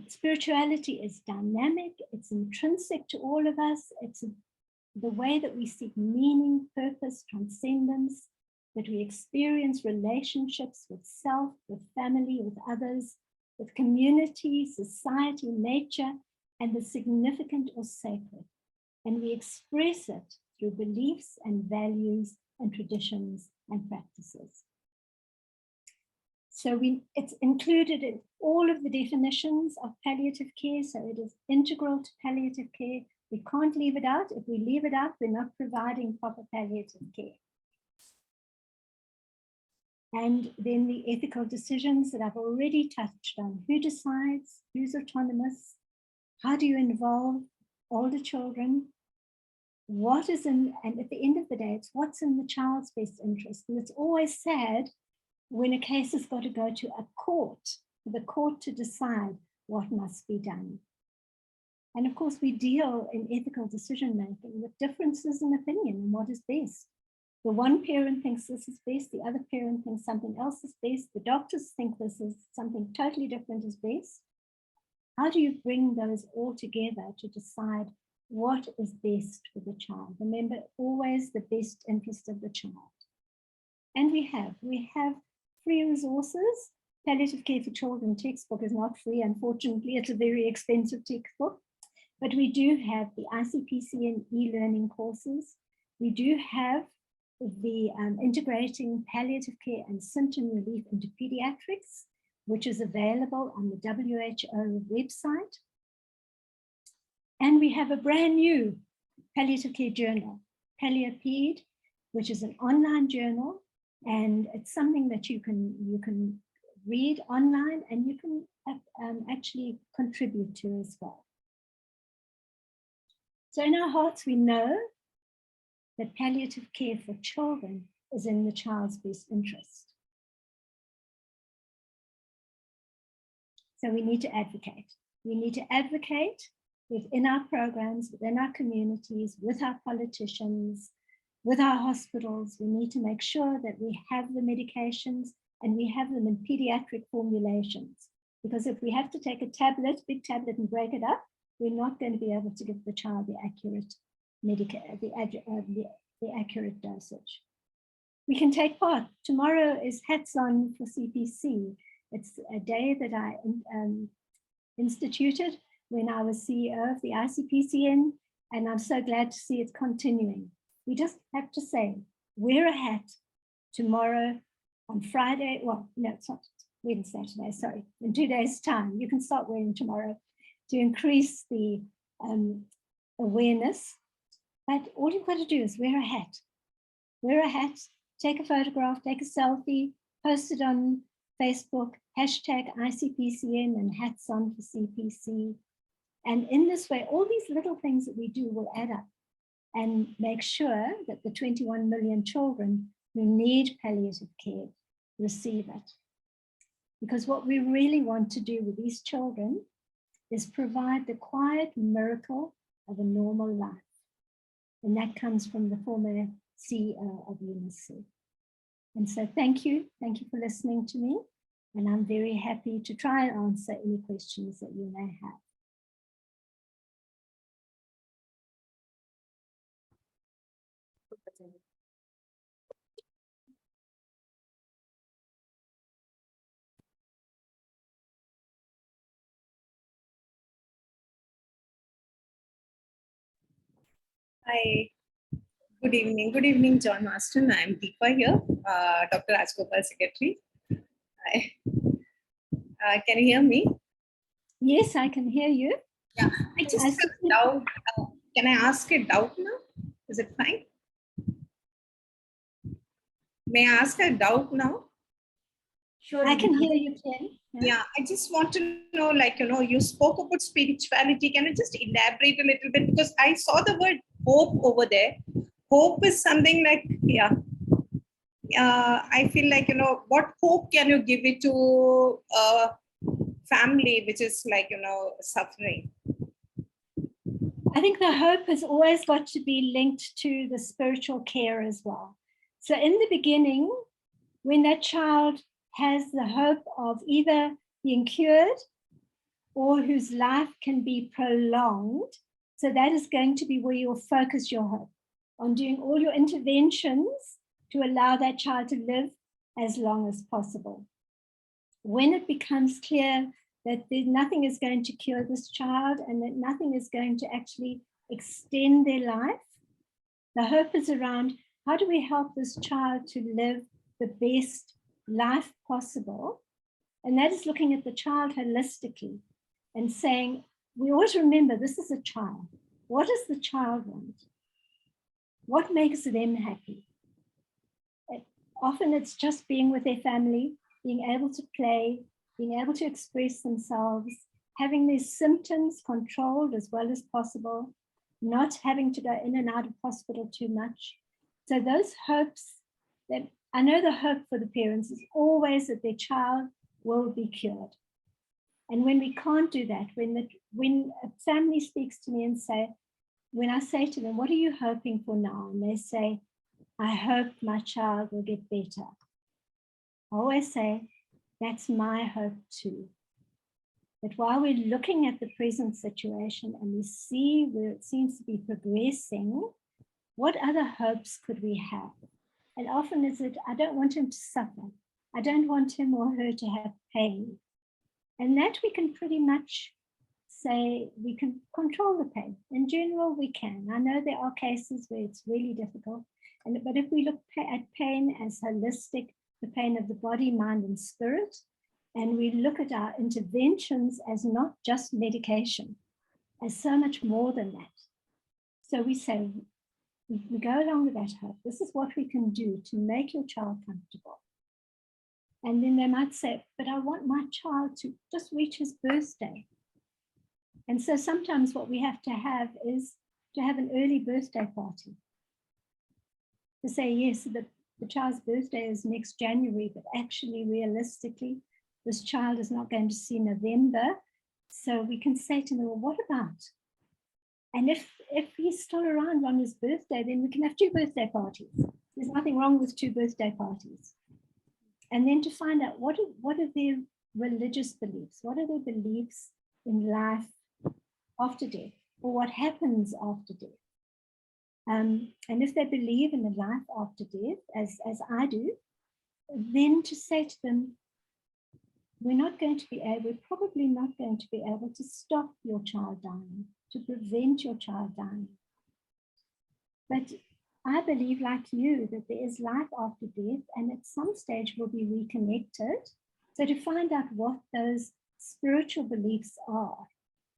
Spirituality is dynamic. It's intrinsic to all of us. It's the way that we seek meaning, purpose, transcendence, that we experience relationships with self, with family, with others, with community, society, nature, and the significant or sacred. And we express it through beliefs and values and traditions and practices. So it's included in all of the definitions of palliative care. So it is integral to palliative care. We can't leave it out. If we leave it out, we're not providing proper palliative care. And then the ethical decisions that I've already touched on. Who decides? Who's autonomous? How do you involve older children? What is in, and at the end of the day, it's what's in the child's best interest. And it's always sad when a case has got to go to a court, for the court to decide what must be done. And of course, we deal in ethical decision making with differences in opinion and what is best. The one parent thinks this is best, the other parent thinks something else is best, the doctors think this is something totally different is best. How do you bring those all together to decide what is best for the child? Remember, always the best interest of the child. And we have free resources. Palliative Care for Children textbook is not free, unfortunately. It's a very expensive textbook. But we do have the ICPC and e-learning courses. We do have the integrating palliative care and symptom relief into pediatrics, which is available on the WHO website. And we have a brand new palliative care journal, Palliaped, which is an online journal, and it's something that you can read online and you can actually contribute to as well. So in our hearts, we know that palliative care for children is in the child's best interest. So we need to advocate. We need to advocate within our programs, within our communities, with our politicians, with our hospitals. We need to make sure that we have the medications and we have them in pediatric formulations. Because if we have to take a tablet, big tablet, and break it up, we're not going to be able to give the child the accurate the accurate dosage. We can take part. Tomorrow is Hats On for CPC. It's a day that I instituted when I was CEO of the ICPCN, and I'm so glad to see it's continuing. We just have to say, wear a hat tomorrow on Friday. Well, no, it's not Wednesday today, sorry. In 2 days' time, you can start wearing tomorrow to increase the awareness. But all you've got to do is wear a hat. Wear a hat, take a photograph, take a selfie, post it on Facebook, hashtag ICPCN and Hats On for CPC. And in this way, all these little things that we do will add up and make sure that the 21 million children who need palliative care receive it. Because what we really want to do with these children is provide the quiet miracle of a normal life. And that comes from the former CEO of UNICEF. And so thank you for listening to me. And I'm very happy to try and answer any questions that you may have. Hi, good evening. Good evening, Joan Marston. I'm Deepa here, Dr. Rajgopal's secretary. Hi. Can you hear me? Yes, I can hear you. Yeah, I just have a doubt. Can I ask a doubt now? Is it fine? May I ask a doubt now? Sure. I can hear you, Ken. Yeah, I just want to know, like, you spoke about spirituality. Can you just elaborate a little bit? Because I saw the word hope over there. Hope is something like, yeah. I feel like, what hope can you give it to a family which is like, suffering? I think the hope has always got to be linked to the spiritual care as well. So in the beginning, when that child has the hope of either being cured or whose life can be prolonged, so that is going to be where you'll focus your hope on doing all your interventions to allow that child to live as long as possible. When it becomes clear that nothing is going to cure this child and that nothing is going to actually extend their life, the hope is around how do we help this child to live the best life possible? And that is looking at the child holistically and saying, we always remember this is a child. What does the child want? What makes them happy? Often it's just being with their family, being able to play, being able to express themselves, having their symptoms controlled as well as possible, not having to go in and out of hospital too much. So those hopes, that I know the hope for the parents is always that their child will be cured. And when we can't do that, when a family speaks to me and say, when I say to them, what are you hoping for now? And they say, I hope my child will get better. I always say, that's my hope too. But while we're looking at the present situation and we see where it seems to be progressing, what other hopes could we have? And often is it, I don't want him to suffer. I don't want him or her to have pain. And that we can pretty much say we can control the pain. In general, we can. I know there are cases where it's really difficult. But if we look at pain as holistic, the pain of the body, mind, and spirit, and we look at our interventions as not just medication, as so much more than that. So we say, we go along with that hope. This is what we can do to make your child comfortable. And then they might say, but I want my child to just reach his birthday. And so sometimes what we have to have is to have an early birthday party. To say, yes, the child's birthday is next January, but actually, realistically, this child is not going to see November. So we can say to them, well, what about? And if he's still around on his birthday, then we can have 2 birthday parties. There's nothing wrong with 2 birthday parties. And then to find out what are their religious beliefs? What are their beliefs in life after death, or what happens after death? And if they believe in a life after death, as I do, then to say to them, we're probably not going to be able to stop your child dying, to prevent your child dying. But I believe, like you, that there is life after death, and at some stage we'll be reconnected. So to find out what those spiritual beliefs are,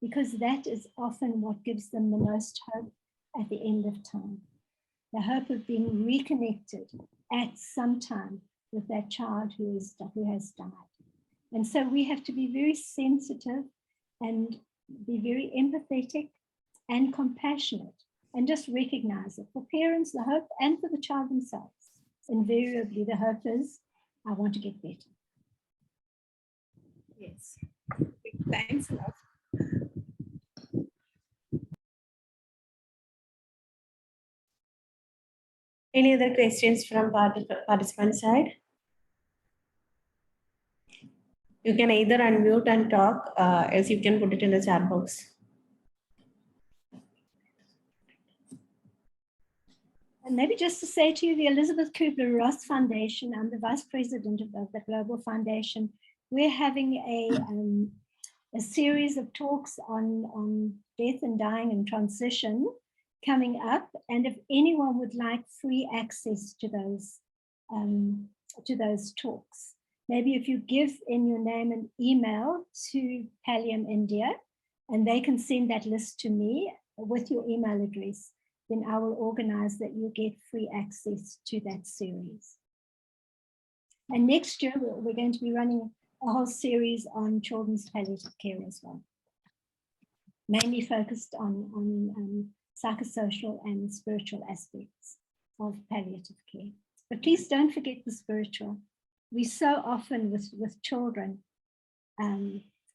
because that is often what gives them the most hope at the end of time. The hope of being reconnected at some time with that child who has died. And so we have to be very sensitive and be very empathetic and compassionate, and just recognize it. For parents, the hope, and for the child themselves, invariably the hope is, I want to get better. Yes. Thanks a lot. Any other questions from participant side? You can either unmute and talk, else you can put it in the chat box. And maybe just to say to you, the Elizabeth Kubler-Ross Foundation, I'm the Vice President of the Global Foundation. We're having a series of talks on death and dying and transition coming up. And if anyone would like free access to those talks, Maybe if you give in your name and email to Pallium India, and they can send that list to me with your email address, then I will organize that you get free access to that series. And next year, we're going to be running a whole series on children's palliative care as well, mainly focused on psychosocial and spiritual aspects of palliative care. But please don't forget the spiritual. We so often with children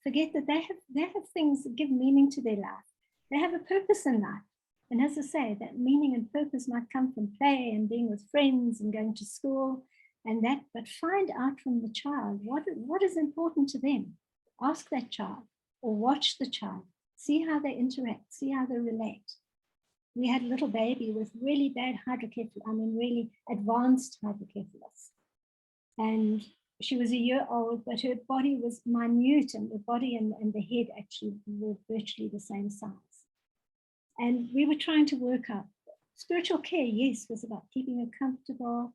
forget that they have things that give meaning to their life. They have a purpose in life. And as I say, that meaning and purpose might come from play and being with friends and going to school and that, but find out from the child what is important to them. Ask that child or watch the child. See how they interact, see how they relate. We had a little baby with really bad hydrocephalus, really advanced hydrocephalus. And she was a year old, but her body was minute, and the body and the head actually were virtually the same size. And we were trying to work out spiritual care, yes, was about keeping her comfortable.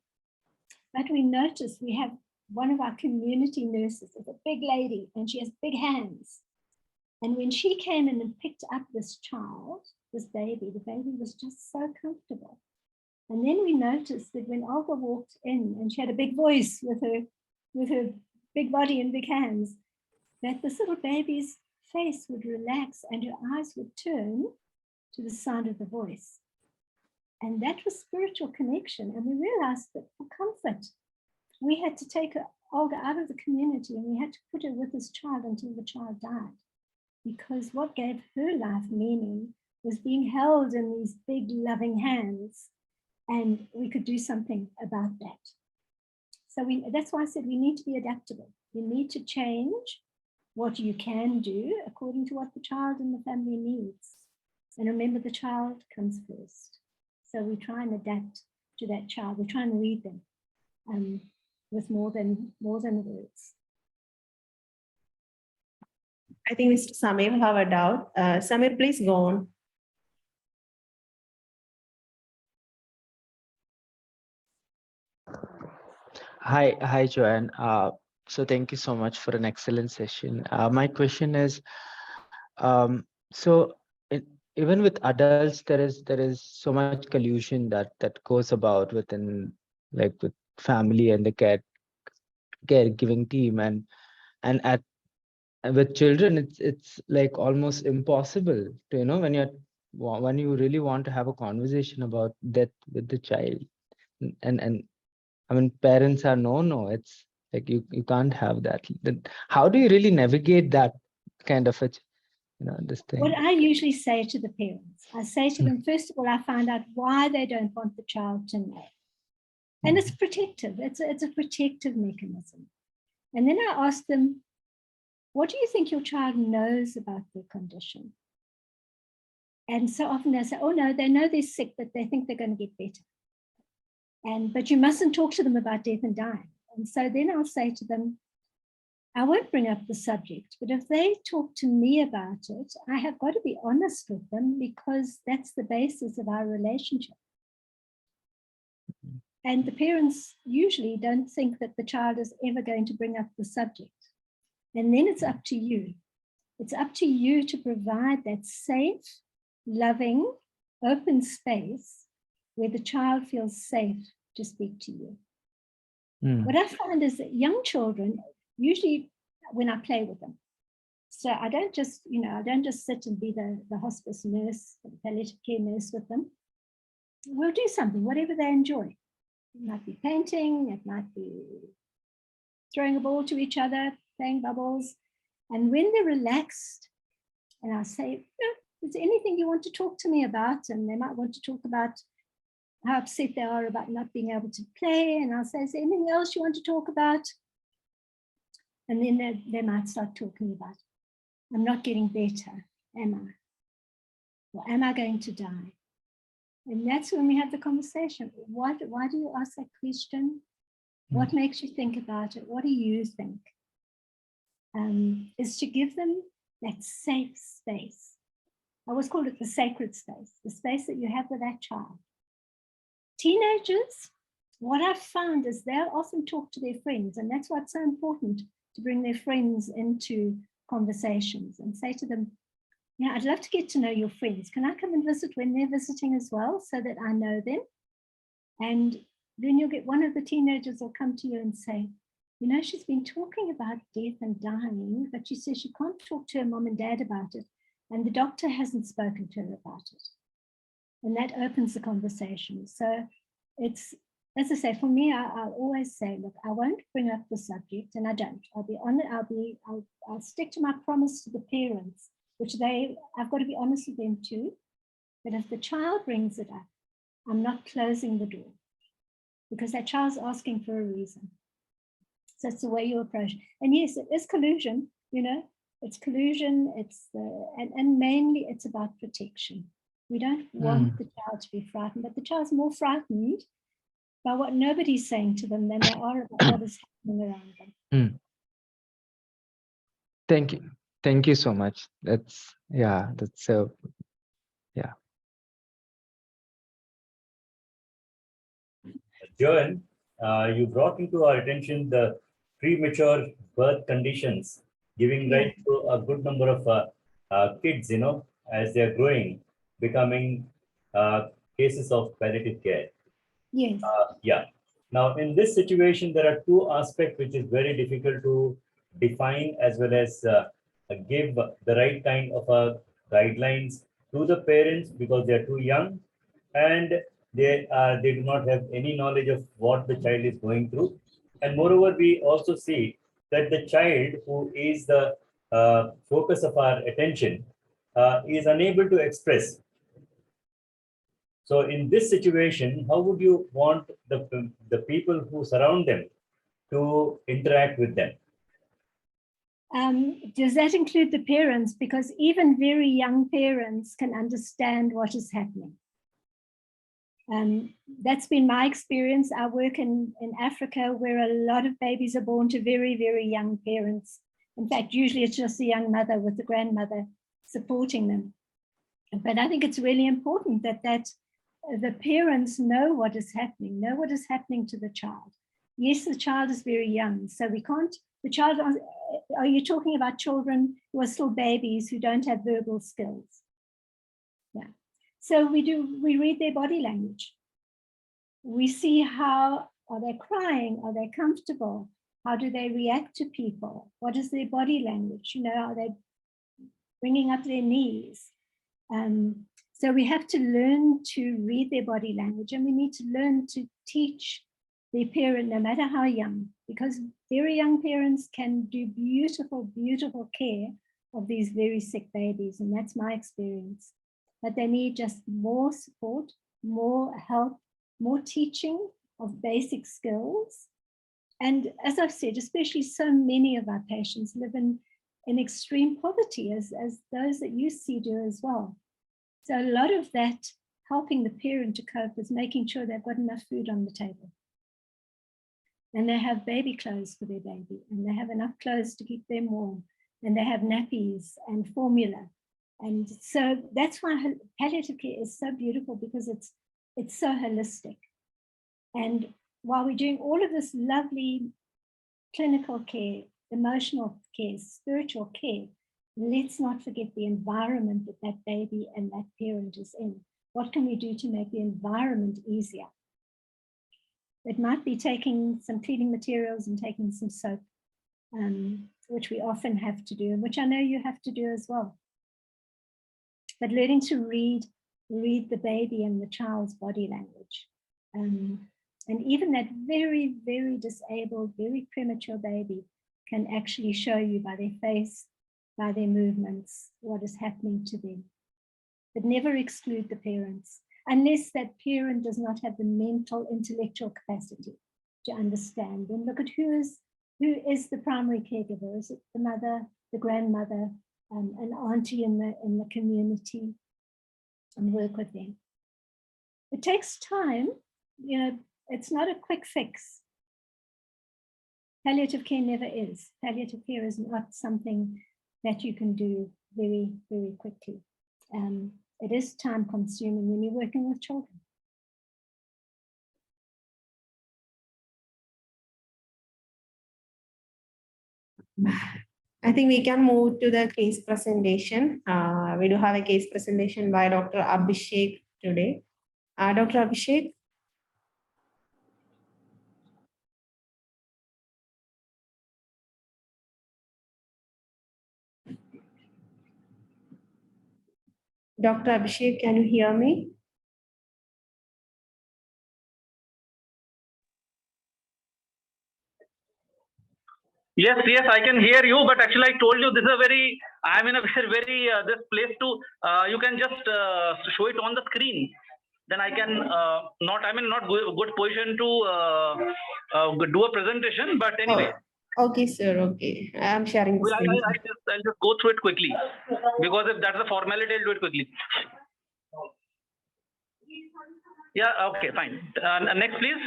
But we noticed we have one of our community nurses, is a big lady, and she has big hands. And when she came in and picked up this child, this baby, the baby was just so comfortable. And then we noticed that when Olga walked in and she had a big voice with her big body and big hands, that this little baby's face would relax and her eyes would turn to the sound of the voice. And that was spiritual connection. And we realized that for comfort, we had to take Olga out of the community and we had to put her with this child until the child died. Because what gave her life meaning was being held in these big loving hands, and we could do something about that. So that's why I said we need to be adaptable. You need to change what you can do according to what the child and the family needs. And remember, the child comes first. So we try and adapt to that child. We try and read them with more than words. I think Mr. Samir have a doubt. Samir, please go on. Hi, Joanne. So thank you so much for an excellent session. My question is, so even with adults, there is so much collusion that goes about within, like, with family and the caregiving team, and with children, it's like almost impossible to, when you really want to have a conversation about death with the child, and parents are no, it's like you can't have that. Then how do you really navigate that kind of this thing? What I usually say to the parents, I say to them, first of all, I find out why they don't want the child to know. And it's protective. It's a protective mechanism. And then I ask them, what do you think your child knows about their condition? And so often they say, oh no, they know they're sick, but they think they're going to get better. But you mustn't talk to them about death and dying. And so then I'll say to them, I won't bring up the subject, but if they talk to me about it, I have got to be honest with them because that's the basis of our relationship. And the parents usually don't think that the child is ever going to bring up the subject. And then it's up to you. It's up to you to provide that safe, loving, open space where the child feels safe to speak to you. What I find is that young children, usually when I play with them, so I don't just sit and be the hospice nurse, the palliative care nurse with them. We'll do something, whatever they enjoy. It might be painting, it might be throwing a ball to each other, playing bubbles. And when they're relaxed, and I say, is there anything you want to talk to me about? And they might want to talk about how upset they are about not being able to play. And I'll say, is there anything else you want to talk about? And then they might start talking about, I'm not getting better, am I? Or am I going to die? And that's when we have the conversation. Why do you ask that question? What makes you think about it? What do you think? Is to give them that safe space. I always call it the sacred space, the space that you have with that child. Teenagers, what I've found is they'll often talk to their friends, and that's why it's so important to bring their friends into conversations and say to them, yeah, I'd love to get to know your friends. Can I come and visit when they're visiting as well so that I know them? And then you'll get one of the teenagers will come to you and say, you know, she's been talking about death and dying, but she says she can't talk to her mom and dad about it. And the doctor hasn't spoken to her about it. And that opens the conversation. So it's, as I say, for me, I'll always say, look, I won't bring up the subject, and I don't. I'll stick to my promise to the parents, which I've got to be honest with them too. But if the child brings it up, I'm not closing the door, because that child's asking for a reason. So it's the way you approach it. And yes, it is collusion, you know, it's collusion, and mainly it's about protection. We don't want the child to be frightened, but the child's more frightened by what nobody's saying to them than they are about what is happening around them. Thank you. Thank you so much. That's so, yeah. Joan, you brought into our attention the premature birth conditions, giving rise to a good number of kids, you know, as they're growing, becoming cases of palliative care. Yes. Yeah. Now, in this situation, there are two aspects which is very difficult to define as well as give the right kind of guidelines to the parents, because they are too young and they do not have any knowledge of what the child is going through. And moreover, we also see that the child who is the focus of our attention is unable to express. So in this situation, how would you want the people who surround them to interact with them? Does that include the parents? Because even very young parents can understand what is happening. That's been my experience. I work in Africa, where a lot of babies are born to very, very young parents. In fact, usually it's just the young mother with the grandmother supporting them. But I think it's really important that the parents know what is happening to the child. Yes, the child is very young, so we can't, the child, are you talking about children who are still babies who don't have verbal skills? Yeah. So we read their body language. We see how, are they crying? Are they comfortable? How do they react to people? What is their body language? You know, are they bringing up their knees? So we have to learn to read their body language, and we need to learn to teach their parent, no matter how young, because very young parents can do beautiful, beautiful care of these very sick babies. And that's my experience. But they need just more support, more help, more teaching of basic skills. And as I've said, especially so many of our patients live in extreme poverty, as those that you see do as well. So a lot of that helping the parent to cope is making sure they've got enough food on the table. And they have baby clothes for their baby, and they have enough clothes to keep them warm, and they have nappies and formula. And so that's why palliative care is so beautiful, because it's so holistic. And while we're doing all of this lovely clinical care, emotional care, spiritual care, let's not forget the environment that that baby and that parent is in. What can we do to make the environment easier? It might be taking some cleaning materials and taking some soap, which we often have to do, and which I know you have to do as well. But learning to read the baby and the child's body language. And even that very, very disabled, very premature baby can actually show you by their face, by their movements, what is happening to them. But never exclude the parents, unless that parent does not have the mental, intellectual capacity to understand. Then look at who is the primary caregiver. Is it the mother, the grandmother, an auntie in the community, and work with them. It takes time, you know, it's not a quick fix. Palliative care never is. Palliative care is not something that you can do very, very quickly. It is time consuming when you're working with children. I think we can move to the case presentation. We do have a case presentation by Dr. Abhishek today. Dr. Abhishek. Dr. Abhishek, can you hear me? Yes, I can hear you, but actually I told you this is a very, I'm in a very, this place to, you can just show it on the screen. Then I can not good position to do a presentation, but anyway. Oh, okay, sir, okay. I'm sharing the Well, screen. I'll just go through it quickly, because if that's the formality, I'll do it quickly. Yeah, okay, fine. Next, please.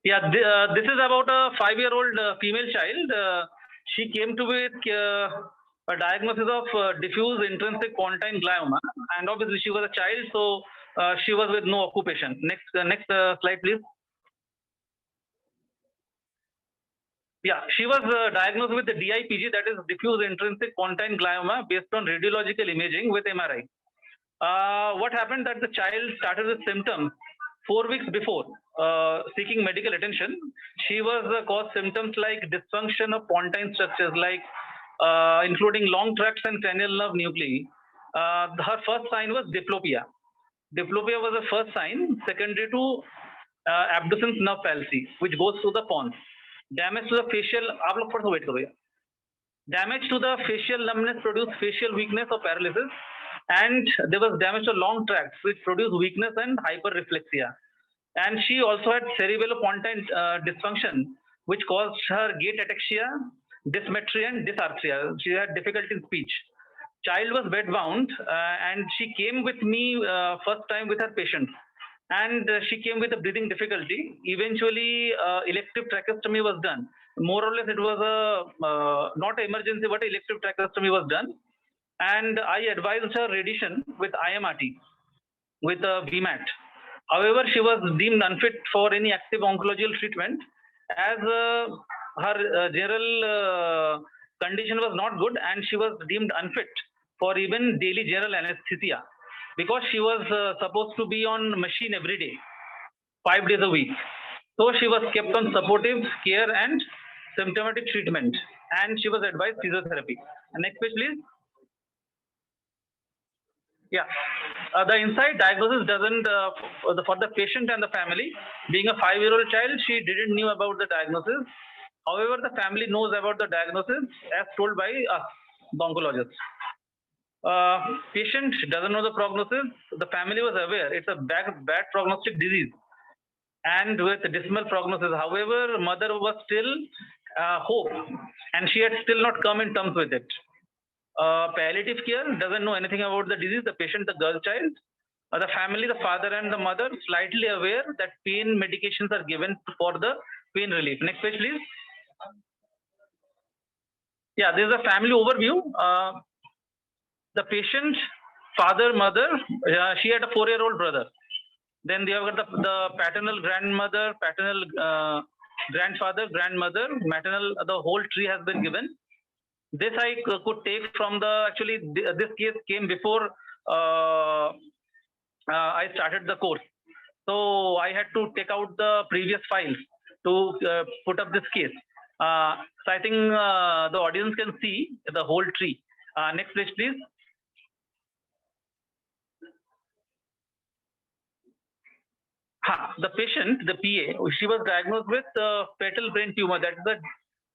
Yeah, this is about a 5-year-old female child. She came to with a diagnosis of diffuse intrinsic pontine glioma, and obviously she was a child, so she was with no occupation. Next slide, please. Yeah, she was diagnosed with the DIPG, that is diffuse intrinsic pontine glioma, based on radiological imaging with MRI. What happened that the child started with symptoms 4 weeks before seeking medical attention. She was caused symptoms like dysfunction of pontine structures, like including long tracts and cranial nerve nuclei. Her first sign was diplopia. Diplopia was the first sign, secondary to abducens nerve palsy, which goes through the pons. Damage to the facial, damage to the facial numbness produced facial weakness or paralysis, and there was damage to long tracts, which produced weakness and hyperreflexia. And she also had cerebellopontine dysfunction, which caused her gait ataxia, dysmetria, and dysarthria. She had difficulty in speech. Child was bedbound, and she came with me first time with her patient. And she came with a breathing difficulty. Eventually, elective tracheostomy was done. More or less, it was a not emergency, but elective tracheostomy was done. And I advised her radiation with IMRT, with a VMAT. However, she was deemed unfit for any active oncological treatment, as her general condition was not good, and she was deemed unfit for even daily general anesthesia, because she was supposed to be on machine every day, 5 days a week. So she was kept on supportive care and symptomatic treatment, and she was advised physiotherapy. Next page, please. Yeah, the inside diagnosis doesn't, for the patient and the family, being a 5-year-old child, she didn't knew about the diagnosis. However, the family knows about the diagnosis as told by us, the oncologist. Patient doesn't know the prognosis. The family was aware it's a bad prognostic disease and with dismal prognosis. However, mother was still hope, and she had still not come in terms with it. Palliative care doesn't know anything about the disease, the patient, the girl child. The family, the father and the mother, slightly aware that pain medications are given for the pain relief. Next page, please. Yeah, this is a family overview. The patient, father, mother, she had a 4-year-old brother. Then they have got the paternal grandmother, paternal grandfather, grandmother, maternal, the whole tree has been given. This I could take from the, actually this case came before I started the course. So I had to take out the previous files to put up this case. So I think the audience can see the whole tree. Next page, please. The patient, the PA, she was diagnosed with fetal brain tumor, that is the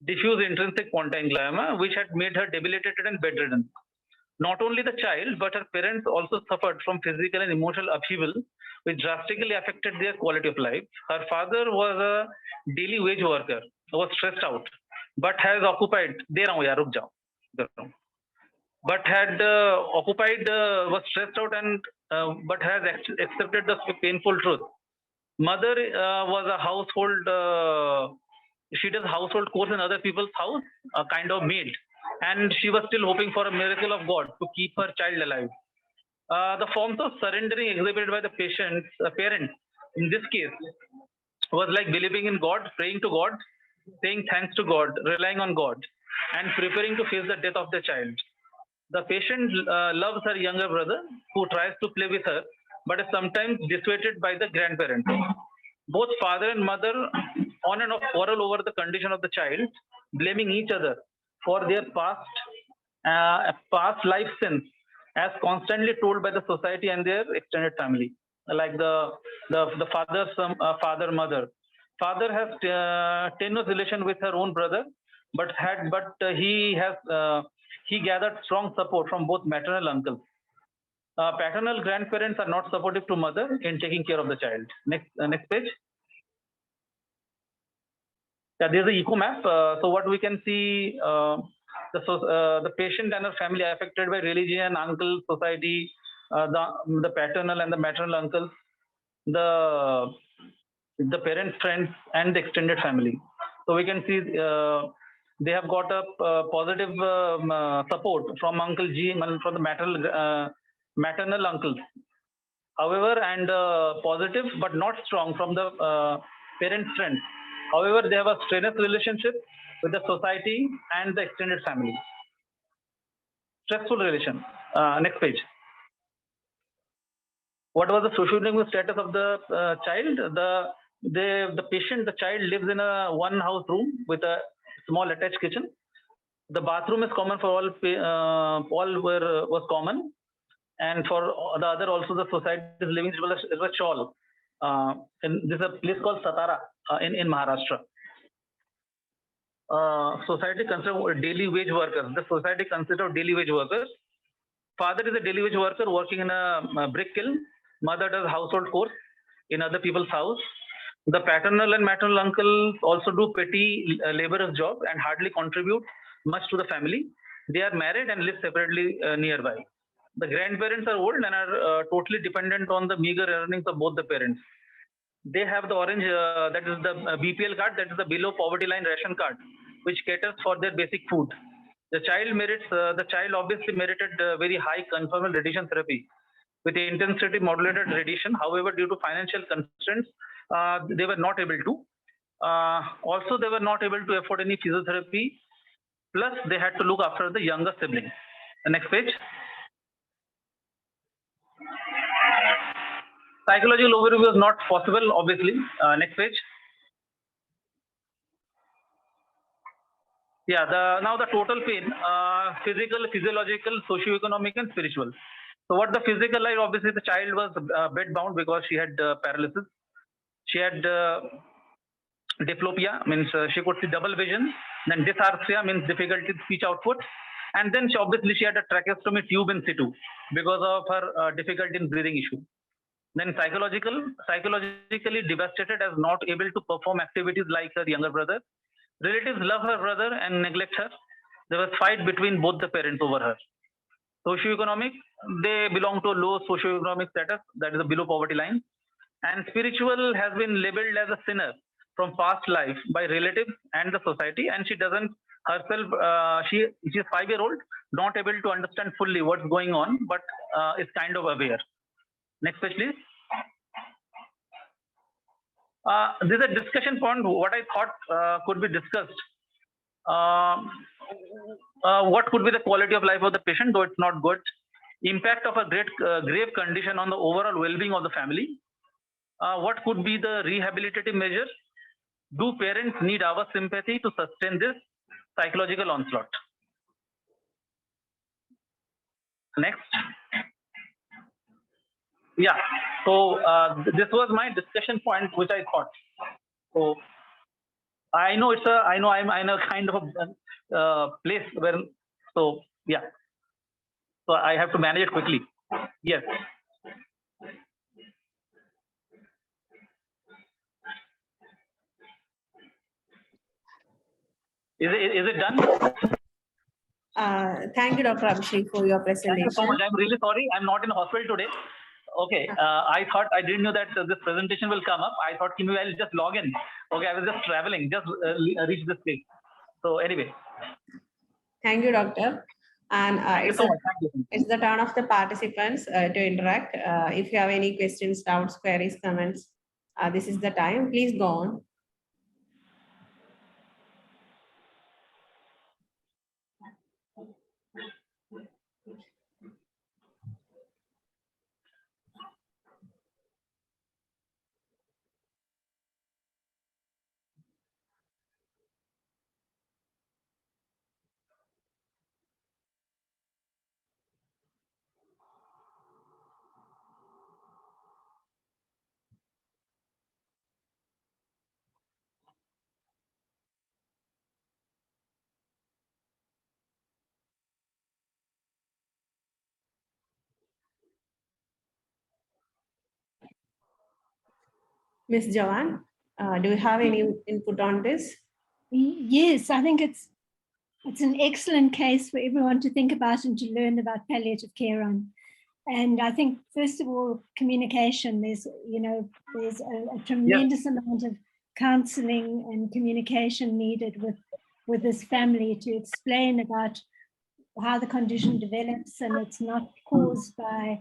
diffuse intrinsic pontine glioma, which had made her debilitated and bedridden. Not only the child, but her parents also suffered from physical and emotional upheaval, which drastically affected their quality of life. Her father was a daily wage worker, was stressed out, but has occupied, but had occupied, was stressed out and but has accepted the painful truth. Mother was a household, she does household chores in other people's house, a kind of maid, and she was still hoping for a miracle of God to keep her child alive. The forms of surrendering exhibited by the parent in this case was like believing in God, praying to God, saying thanks to God, relying on God, and preparing to face the death of the child. The patient loves her younger brother, who tries to play with her, but is sometimes dissuaded by the grandparents. Both father and mother on and off quarrel over the condition of the child, blaming each other for their past life sins, as constantly told by the society and their extended family, like the father mother. Father has tenuous relation with her own brother, but he gathered strong support from both maternal uncles. Paternal grandparents are not supportive to mother in taking care of the child. Next page. Yeah, there's the eco map. So what we can see, the patient and her family are affected by religion, uncle, society, the paternal and the maternal uncles, the parents, friends, and the extended family. So we can see they have got a positive support from Uncle G, from the maternal uncles. However, and positive but not strong from the parents' friends. However, they have a strenuous relationship with the society and the extended family. Stressful relation. Next page. What was the socioeconomic status of the child? The patient, the child lives in a one house room with a small attached kitchen. The bathroom is common for all was common, and for the other also the society is living is a chawl. And this is a place called Satara in Maharashtra. Society consists daily wage workers. The society consists of daily wage workers. Father is a daily wage worker working in a brick kiln. Mother does household chores in other people's house. The paternal and maternal uncles also do petty laborer's job and hardly contribute much to the family. They are married and live separately nearby. The grandparents are old and are totally dependent on the meager earnings of both the parents. They have the orange, that is the BPL card, that is the below poverty line ration card, which caters for their basic food. The child obviously merited very high conformal radiation therapy with intensity modulated radiation. However, due to financial constraints, they were not able to. Also, they were not able to afford any physiotherapy. Plus, they had to look after the younger sibling. The next page. Psychological overview was not possible, obviously. Next page. Yeah, now the total pain, physical, physiological, socio-economic, and spiritual. So what the physical life, obviously the child was bed bound because she had paralysis. She had diplopia, means she could see double vision. Then dysarthria means difficulty in speech output. And then she had a tracheostomy tube in situ because of her difficulty in breathing issue. Then psychologically devastated as not able to perform activities like her younger brother. Relatives love her brother and neglect her. There was fight between both the parents over her. Socioeconomic, they belong to a low socioeconomic status, that is the below poverty line. And spiritual has been labeled as a sinner from past life by relatives and the society, and she doesn't herself, she is 5-year-old, not able to understand fully what's going on, but is kind of aware. Next page, please. This is a discussion point, what I thought could be discussed. What could be the quality of life of the patient, though it's not good. Impact of a grave condition on the overall well-being of the family. What could be the rehabilitative measures? Do parents need our sympathy to sustain this psychological onslaught? Next. Yeah, so this was my discussion point, which I thought. So I know I'm in a kind of a place where, so yeah. So I have to manage it quickly. Yes. Is it done? Thank you, Dr. Abhishek, for your presentation. Thank you so much. I'm really sorry. I'm not in hospital today. Okay. I thought I didn't know that this presentation will come up. I thought maybe I'll just log in. Okay. I was just traveling, just reach this place. So anyway. Thank you, Doctor. And it's the turn of the participants to interact. If you have any questions, doubts, queries, comments, this is the time. Please go on. Ms. Joan, do you have any input on this? Yes, I think it's an excellent case for everyone to think about and to learn about palliative care on. And I think, first of all, communication. There's a tremendous amount of counseling and communication needed with this family to explain about how the condition develops, and it's not caused by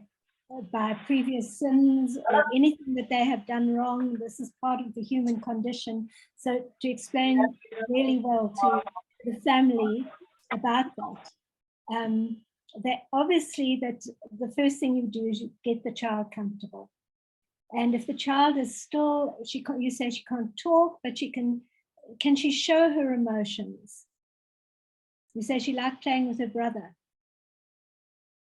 previous sins or anything that they have done wrong. This is part of the human condition. So to explain really well to the family about that. That obviously that the first thing you do is you get the child comfortable. And if the child is still, you say she can't talk, but can she show her emotions? You say she liked playing with her brother.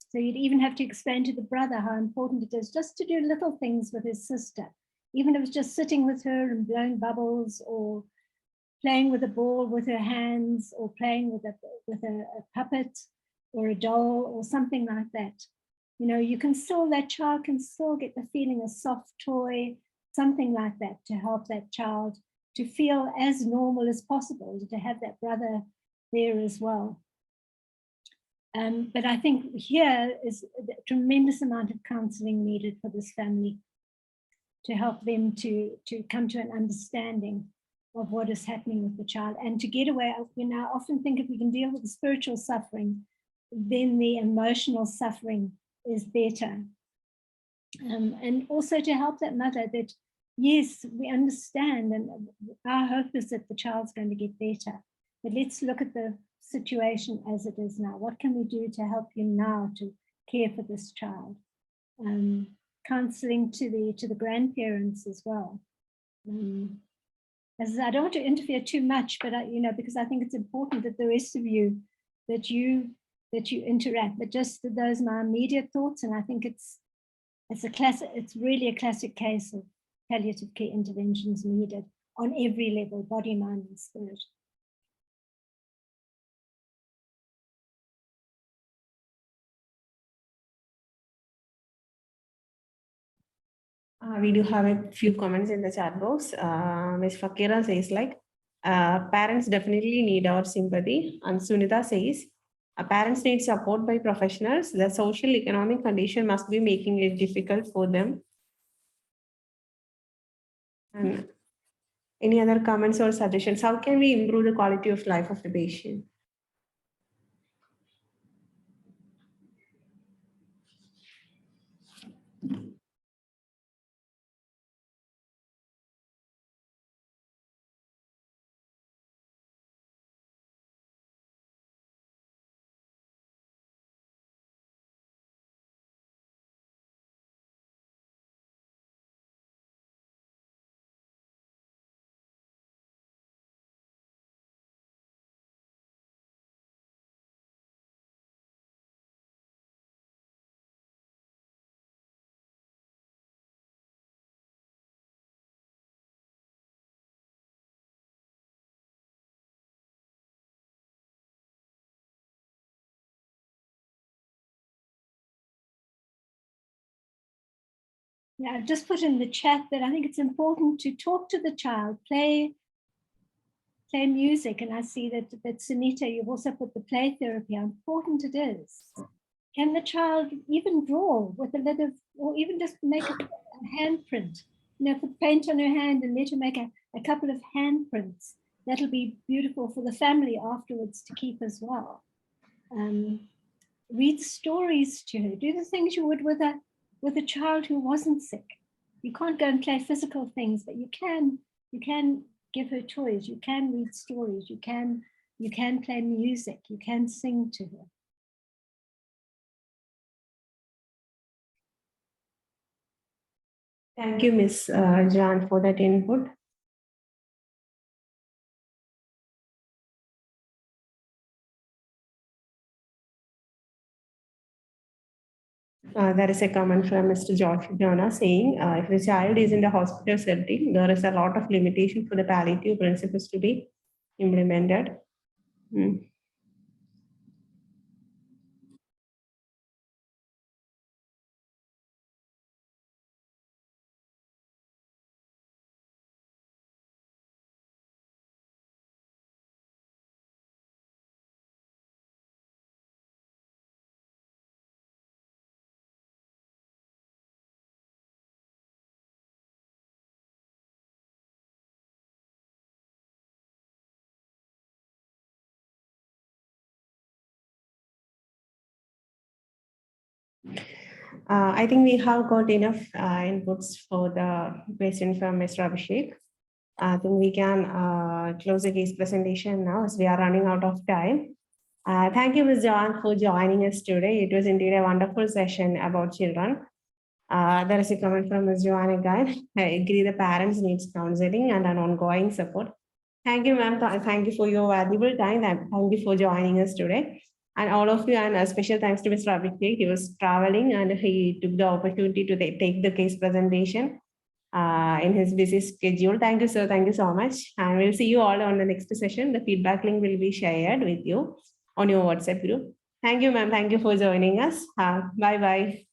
So you'd even have to explain to the brother how important it is just to do little things with his sister, even if it's just sitting with her and blowing bubbles, or playing with a ball with her hands, or playing with a puppet or a doll or something like that. That child can still get the feeling, a soft toy, something like that, to help that child to feel as normal as possible, to have that brother there as well. But I think here is a tremendous amount of counseling needed for this family to help them to come to an understanding of what is happening with the child, and to get away. I often think if we can deal with the spiritual suffering, then the emotional suffering is better. And also to help that mother that, yes, we understand, and our hope is that the child's going to get better. But let's look at the situation as it is now. What can we do to help you now to care for this child? Counseling to the grandparents as well. As I don't want to interfere too much, but because I think it's important that the rest of you that you interact. But just those are my immediate thoughts, and I think it's really a classic case of palliative care interventions needed on every level, body, mind, and spirit. We do have a few comments in the chat box. Ms. Fakira says parents definitely need our sympathy. And Sunita says, parents need support by professionals. The social economic condition must be making it difficult for them. And any other comments or suggestions? How can we improve the quality of life of the patient? Yeah, I've just put in the chat that I think it's important to talk to the child, play music. And I see that Sunita, you've also put the play therapy, how important it is. Can the child even draw with a little, or even just make a handprint? Put paint on her hand and let her make a couple of handprints. That'll be beautiful for the family afterwards to keep as well. Read stories to her. Do the things you would with a child who wasn't sick. You can't go and play physical things, but you can give her toys. You can read stories. You can play music. You can sing to her. Thank you, Ms. Jan, for that input. There is a comment from Mr. George Jonah saying, if the child is in the hospital setting, there is a lot of limitation for the palliative principles to be implemented. I think we have got enough inputs for the question from Mr. Abhishek. I think we can close the case presentation now as we are running out of time. Thank you, Ms. Joan, for joining us today. It was indeed a wonderful session about children. There is a comment from Ms. Joan again. I agree the parents needs counseling and an ongoing support. Thank you, ma'am. Thank you for your valuable time. Thank you for joining us today. And all of you, and a special thanks to Mr. Abhishek. He was traveling and he took the opportunity to take the case presentation in his busy schedule. Thank you, sir. Thank you so much. And we'll see you all on the next session. The feedback link will be shared with you on your WhatsApp group. Thank you, ma'am. Thank you for joining us. Bye-bye.